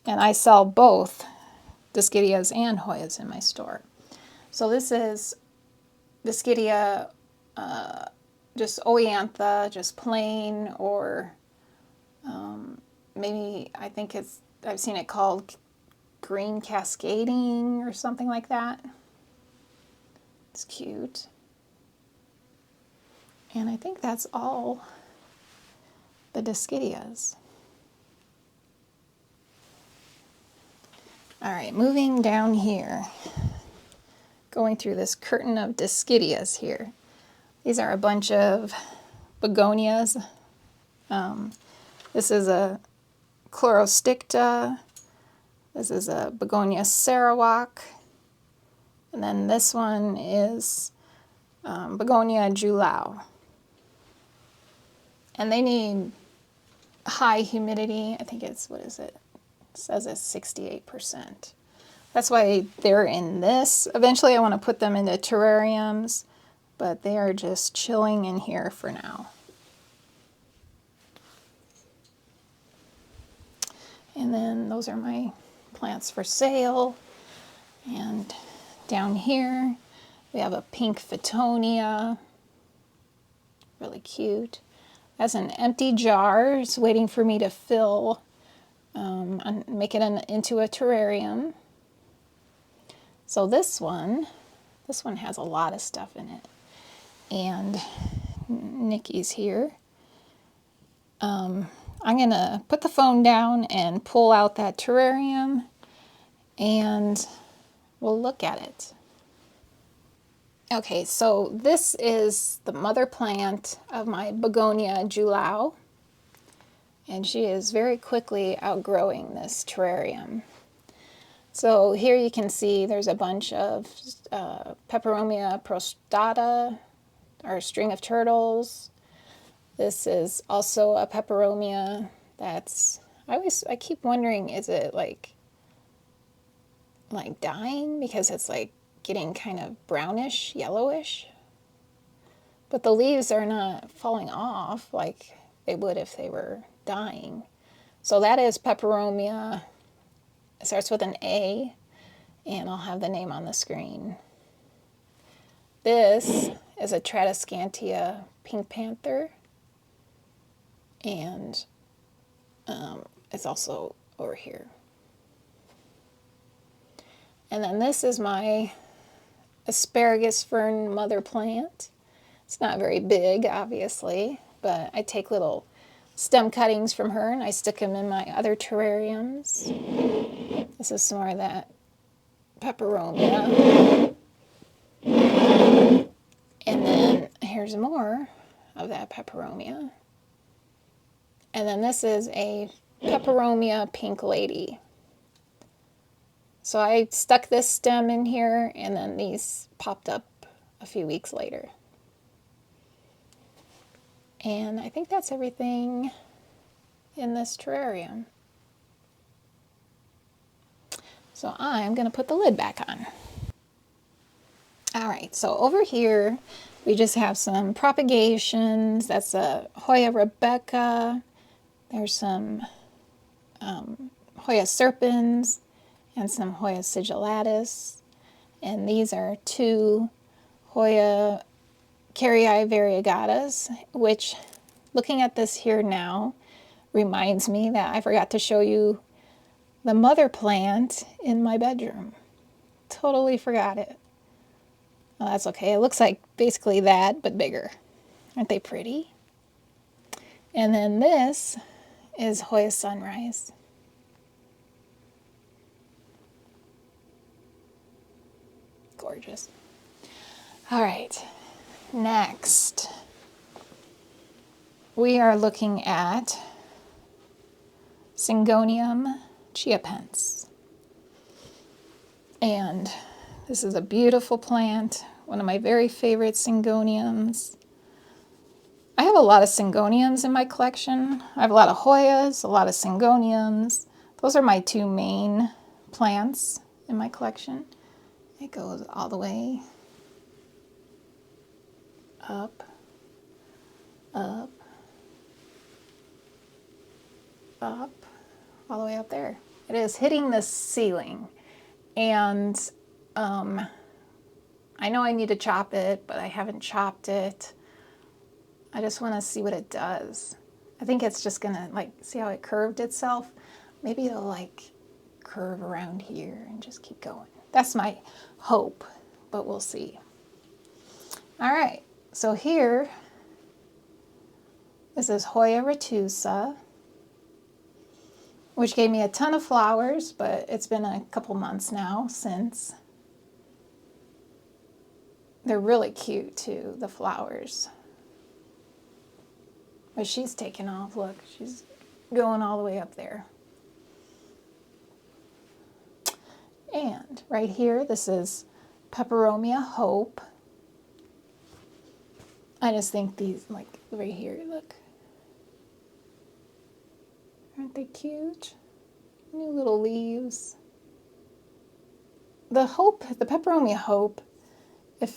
And I sell both Dischidias and Hoyas in my store. So this is Dischidia just oeantha, just plain, or maybe I've seen it called green cascading or something like that. It's cute. And I think that's all the Dischidias. All right, moving down here, going through this curtain of Dischidias here. These are a bunch of begonias. This is a chlorosticta. This is a begonia sarawak. And then this one is begonia julau. And they need high humidity. I think it's, what is it? It says it's 68%. That's why they're in this. Eventually I want to put them into terrariums, but they are just chilling in here for now. And then those are my plants for sale. And down here we have a pink Phytonia. Really cute. That's an empty jar. It's waiting for me to fill and make it into a terrarium. So this one has a lot of stuff in it. And Nikki's here. I'm gonna put the phone down and pull out that terrarium and we'll look at it. Okay, so this is the mother plant of my Begonia Julau, and she is very quickly outgrowing this terrarium. So here you can see there's a bunch of Peperomia prostata, or string of turtles. This is also a Peperomia that's, I keep wondering, is it like dying because it's like getting kind of brownish, yellowish? But the leaves are not falling off like they would if they were dying. So that is Peperomia. It starts with an A, and I'll have the name on the screen. This is a Tradescantia pink panther, and it's also over here. And then this is my asparagus fern mother plant. It's not very big, obviously, but I take little stem cuttings from her and I stick them in my other terrariums. This is some more of that Peperomia. And then here's more of that Peperomia. And then this is a Peperomia pink lady. So I stuck this stem in here, and then these popped up a few weeks later. And I think that's everything in this terrarium. So I'm going to put the lid back on. All right, so over here we just have some propagations. That's a Hoya Rebecca. There's some Hoya serpens and some Hoya sigillatus. And these are two Hoya Carrii variegatas, which, looking at this here now, reminds me that I forgot to show you the mother plant in my bedroom. Totally forgot it. Well, that's okay. It looks like basically that, but bigger. Aren't they pretty? And then this is Hoya Sunrise. Gorgeous. All right, next we are looking at Syngonium chiapens. And this is a beautiful plant, one of my very favorite Syngoniums. I have a lot of Syngoniums in my collection. I have a lot of Hoyas, a lot of Syngoniums. Those are my two main plants in my collection. It goes all the way up, up, up, all the way up there. It is hitting the ceiling, and I know I need to chop it, but I haven't chopped it. I just want to see what it does. I think it's just gonna, like, see how it curved itself? Maybe it'll like curve around here and just keep going. That's my hope, but we'll see. All right, so here, this is Hoya retusa, which gave me a ton of flowers, but it's been a couple months now since. They're really cute too, the flowers. But she's taking off, look, she's going all the way up there. And right here, this is Peperomia Hope. I just think these, like right here, look. Aren't they cute? New little leaves. The Hope, the Peperomia Hope, it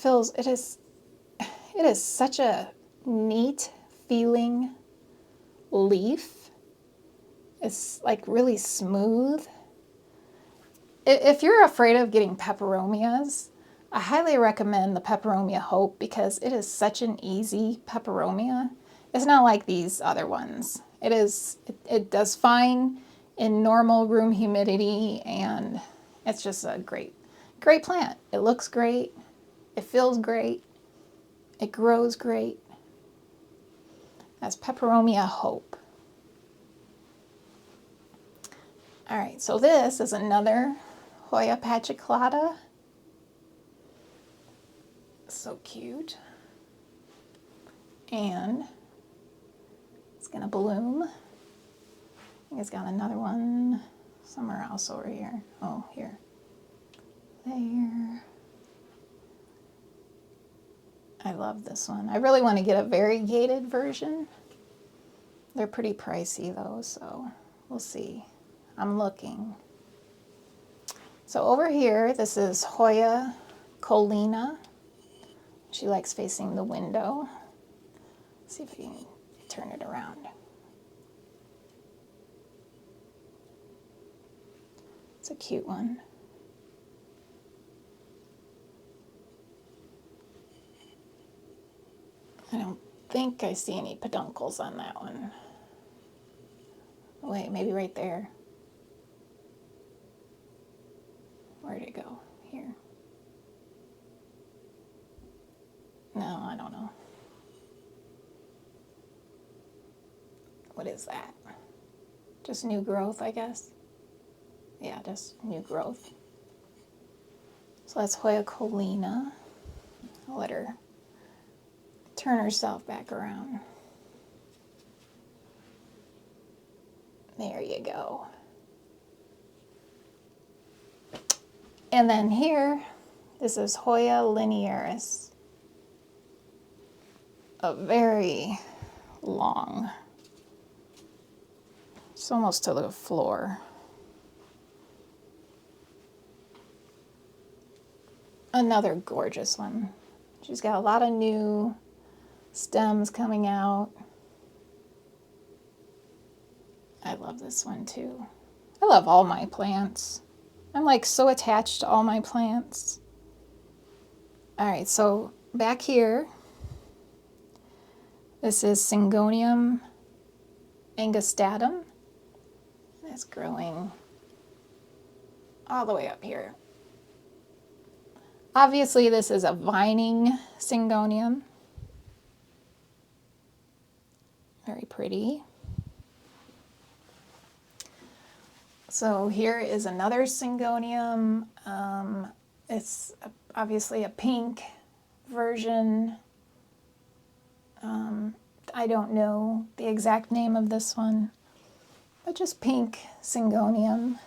is such a neat feeling leaf. It's like really smooth. If you're afraid of getting peperomias, I highly recommend the Peperomia Hope because it is such an easy peperomia. It's not like these other ones. It does fine in normal room humidity, and it's just a great plant. It looks great. It feels great. It grows great. That's Peperomia Hope. All right, so this is another Hoya pachiculata. so cute. And it's gonna bloom. I think it's got another one somewhere else over here. Oh, here. There. I love this one. I really want to get a variegated version. They're pretty pricey though, so we'll see. I'm looking. So over here, this is Hoya Colina. She likes facing the window. Let's see if I can turn it around. It's a cute one. I don't think I see any peduncles on that one. Oh, wait, maybe right there. Where'd it go? Here. No, I don't know. What is that? Just new growth, I guess. Yeah, just new growth. So that's Hoya Colina. I'll let her turn herself back around. There you go. And then here, this is Hoya linearis. A very long, it's almost to the floor. Another gorgeous one. She's got a lot of new stems coming out. I love this one too. I love all my plants. I'm like so attached to all my plants. All right, so back here, this is Syngonium angustatum. It's growing all the way up here. Obviously, this is a vining Syngonium. Very pretty. So here is another Syngonium. It's obviously a pink version. I don't know the exact name of this one, but just pink Syngonium.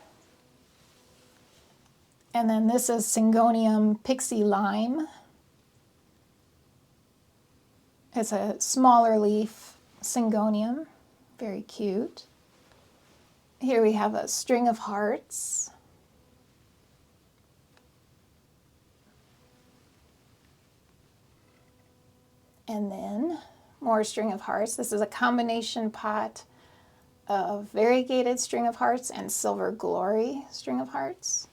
And then this is Syngonium pixie lime. It's a smaller leaf Syngonium, very cute. Here we have a string of hearts. And then more string of hearts. This is a combination pot of variegated string of hearts and silver glory string of hearts.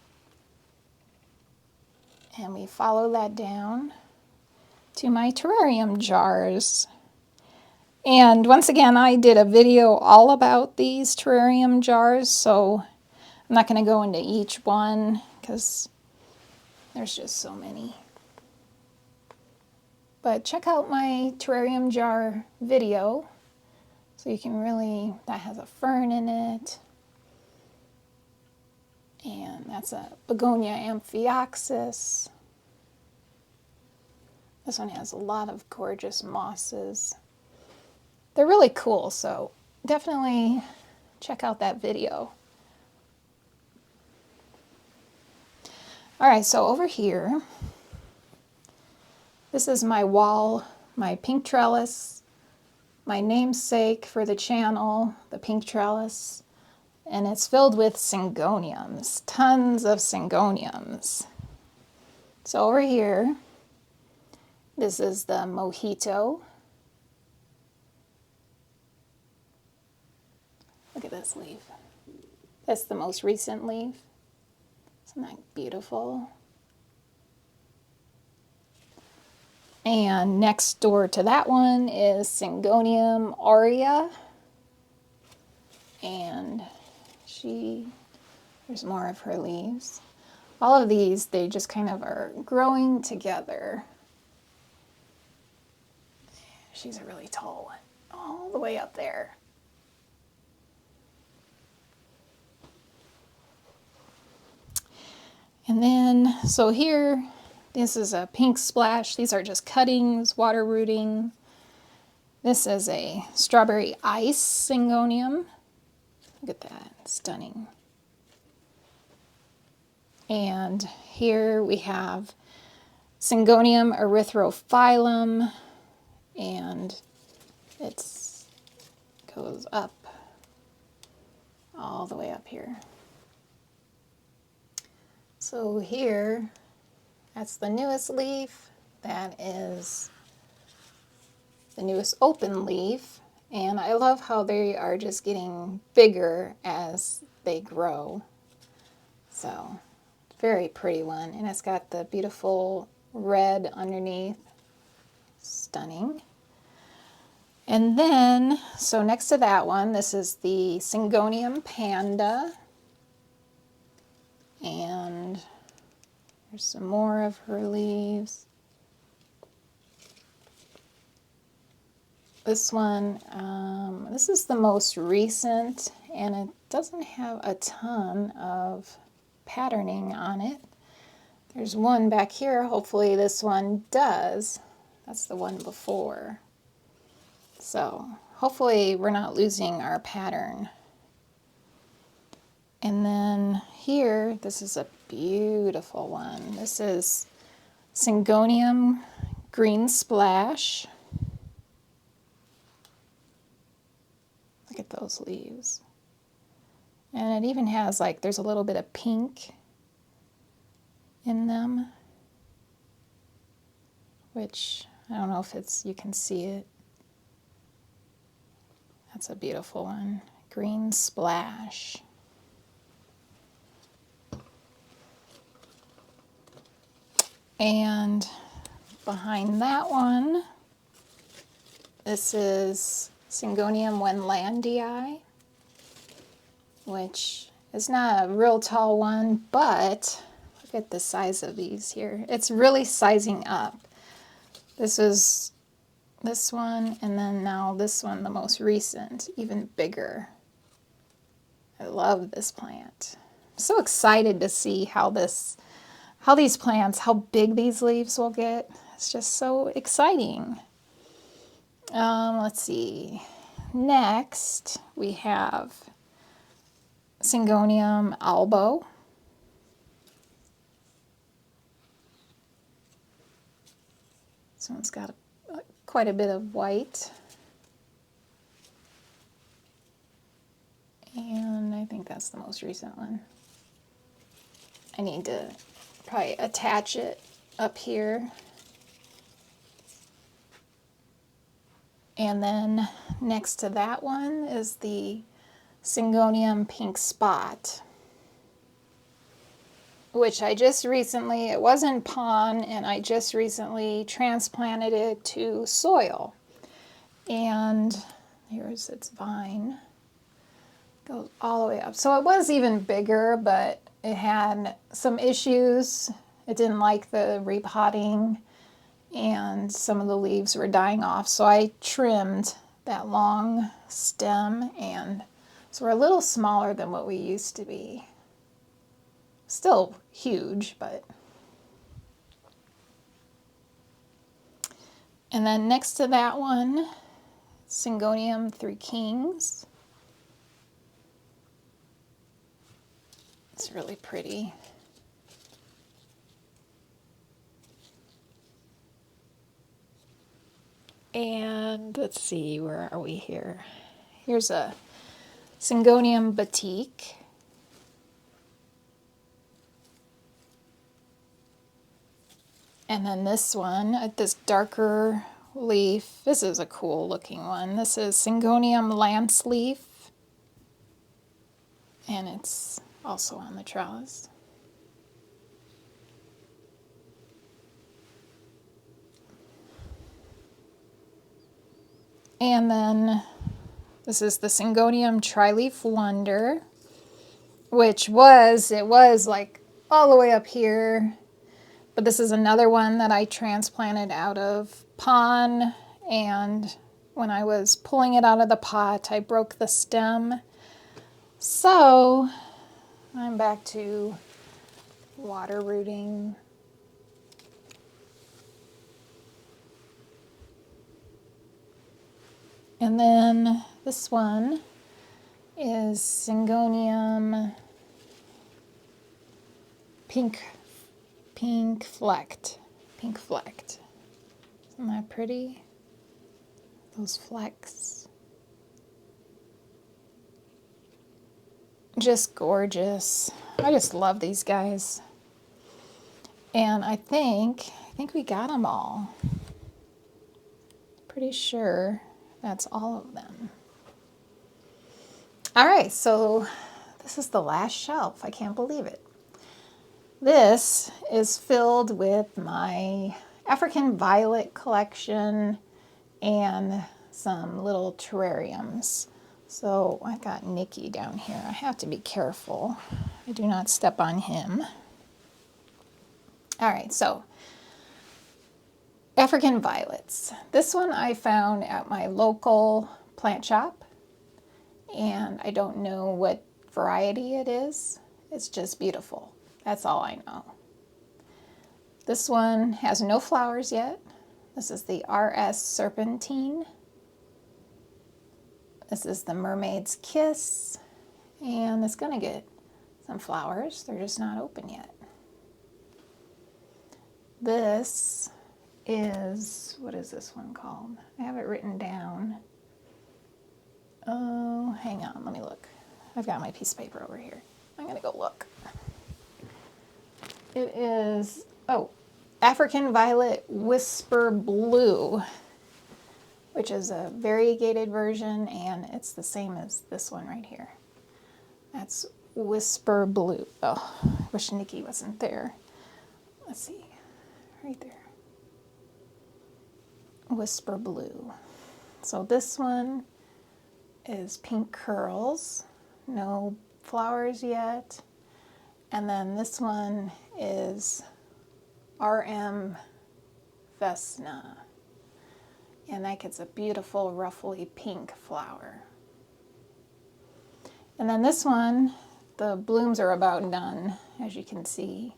And we follow that down to my terrarium jars. And once again, I did a video all about these terrarium jars, so I'm not going to go into each one because there's just so many. But check out my terrarium jar video so you can really, that has a fern in it. And that's a Begonia amphioxus. This one has a lot of gorgeous mosses. They're really cool, so definitely check out that video. All right, so over here, this is my wall, my pink trellis, my namesake for the channel, the pink trellis, and it's filled with Syngoniums, tons of Syngoniums. So over here, this is the Mojito. Look at this leaf. That's the most recent leaf. Isn't that beautiful? And next door to that one is Syngonium aurea. And there's more of her leaves. All of these, they just kind of are growing together. She's a really tall one, all the way up there. And then, so here, This is a pink splash. These are just cuttings, water rooting. This is a strawberry ice Syngonium. Look at that, stunning. And here we have Syngonium erythrophyllum, and it goes up all the way up here. So here, that's the newest leaf. That is the newest open leaf. And I love how they are just getting bigger as they grow. So, very pretty one. And it's got the beautiful red underneath. Stunning. And then, so next to that one, this is the Syngonium panda. And there's some more of her leaves. This one, this is the most recent, and it doesn't have a ton of patterning on it. There's one back here. Hopefully this one does. That's the one before. So hopefully we're not losing our pattern. And then here, this is a beautiful one. This is Syngonium green splash. Look at those leaves. And it even has like, there's a little bit of pink in them, which I don't know if you can see it. That's a beautiful one. Green splash. And behind that one, this is Syngonium wendlandii, which is not a real tall one, but look at the size of these here. It's really sizing up. This is this one, and then now this one, the most recent, even bigger. I love this plant. I'm so excited to see how these plants, how big these leaves will get. It's just so exciting. Let's see. Next, we have Syngonium albo. This one's got quite a bit of white. And I think that's the most recent one. I need to probably attach it up here. And then next to that one is the Syngonium pink spot, which I just recently, it was in pon, and I just recently transplanted it to soil. And here's its vine. Goes all the way up. So it was even bigger, but it had some issues. It didn't like the repotting, and some of the leaves were dying off. So I trimmed that long stem, and so we're a little smaller than what we used to be. Still huge, but. And then next to that one, Syngonium Three Kings. It's really pretty. And let's see, where are we here? Here's a Syngonium batik. And then this one, this darker leaf, this is a cool looking one. This is Syngonium lance leaf. And it's also on the trellis. And then this is the Syngonium tri-leaf wonder, which it was like all the way up here. But this is another one that I transplanted out of pon, and when I was pulling it out of the pot, I broke the stem. So I'm back to water rooting. And then this one is Syngonium pink flecked. Pink flecked. Isn't that pretty? Those flecks. Just gorgeous. I just love these guys. And I think we got them all. Pretty sure that's all of them. All right, so this is the last shelf. I can't believe it. This is filled with my African violet collection and some little terrariums. So I've got Nicky down here. I have to be careful. I do not step on him. All right, so African violets. This one I found at my local plant shop, and I don't know what variety it is. It's just beautiful. That's all I know. This one has no flowers yet. This is the RS Serpentine. This is the Mermaid's Kiss, and it's gonna get some flowers. They're just not open yet. This is, what is this one called? I have it written down. Oh, hang on, let me look. I've got my piece of paper over here. I'm gonna go look. It is, oh, African Violet Whisper Blue, which is a variegated version, and it's the same as this one right here. That's Whisper Blue. Oh, I wish Nicky wasn't there. Let's see, right there. Whisper Blue. So this one is pink curls, no flowers yet. And then this one is RM Vesna. And that gets a beautiful ruffly pink flower. And then this one, the blooms are about done, as you can see.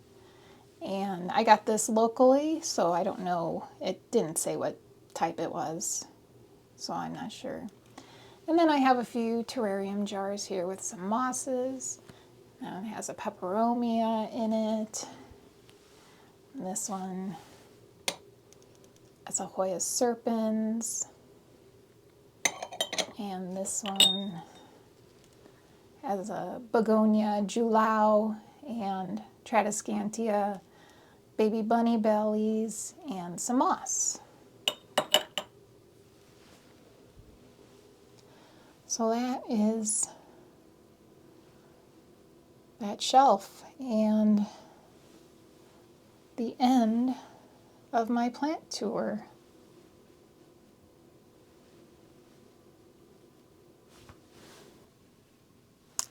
And I got this locally, so I don't know. It didn't say what type it was, so I'm not sure. And then I have a few terrarium jars here with some mosses. It has a peperomia in it. And this one has a Hoyas serpens. And this one has a begonia julau and tradescantia baby bunny bellies and some moss. So that is that shelf and the end of my plant tour.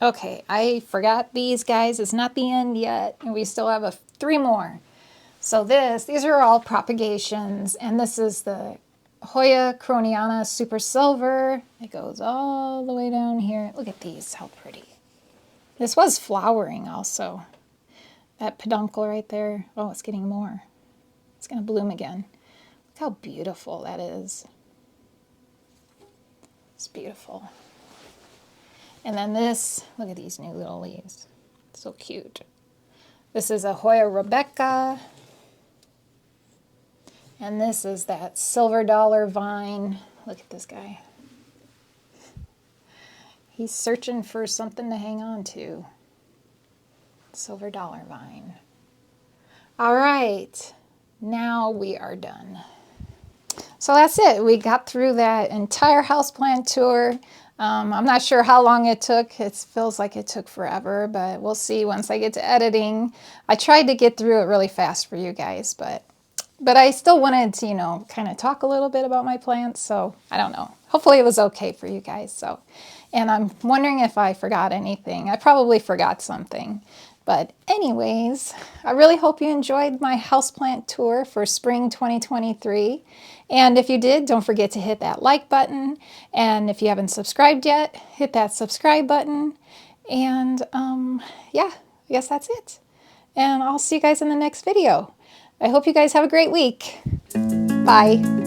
Okay, I forgot these guys. It's not the end yet, and we still have 3 more. So these are all propagations, and this is the Hoya Croniana Super Silver. It goes all the way down here. Look at these, how pretty. This was flowering also. That peduncle right there. Oh, it's getting more. It's gonna bloom again. Look how beautiful that is. It's beautiful. And then this, look at these new little leaves. So cute. This is a Hoya Rebecca. And this is that silver dollar vine. Look at this guy. He's searching for something to hang on to. Silver dollar vine. All right, now we are done. So that's it. We got through that entire houseplant tour. I'm not sure how long it took. It feels like it took forever, but we'll see once I get to editing. I tried to get through it really fast for you guys, but I still wanted to, you know, kind of talk a little bit about my plants, so I don't know. Hopefully it was okay for you guys. So, and I'm wondering if I forgot anything. I probably forgot something. But anyways, I really hope you enjoyed my houseplant tour for spring 2023. And if you did, don't forget to hit that like button. And if you haven't subscribed yet, hit that subscribe button. And yeah, I guess that's it. And I'll see you guys in the next video. I hope you guys have a great week. Bye.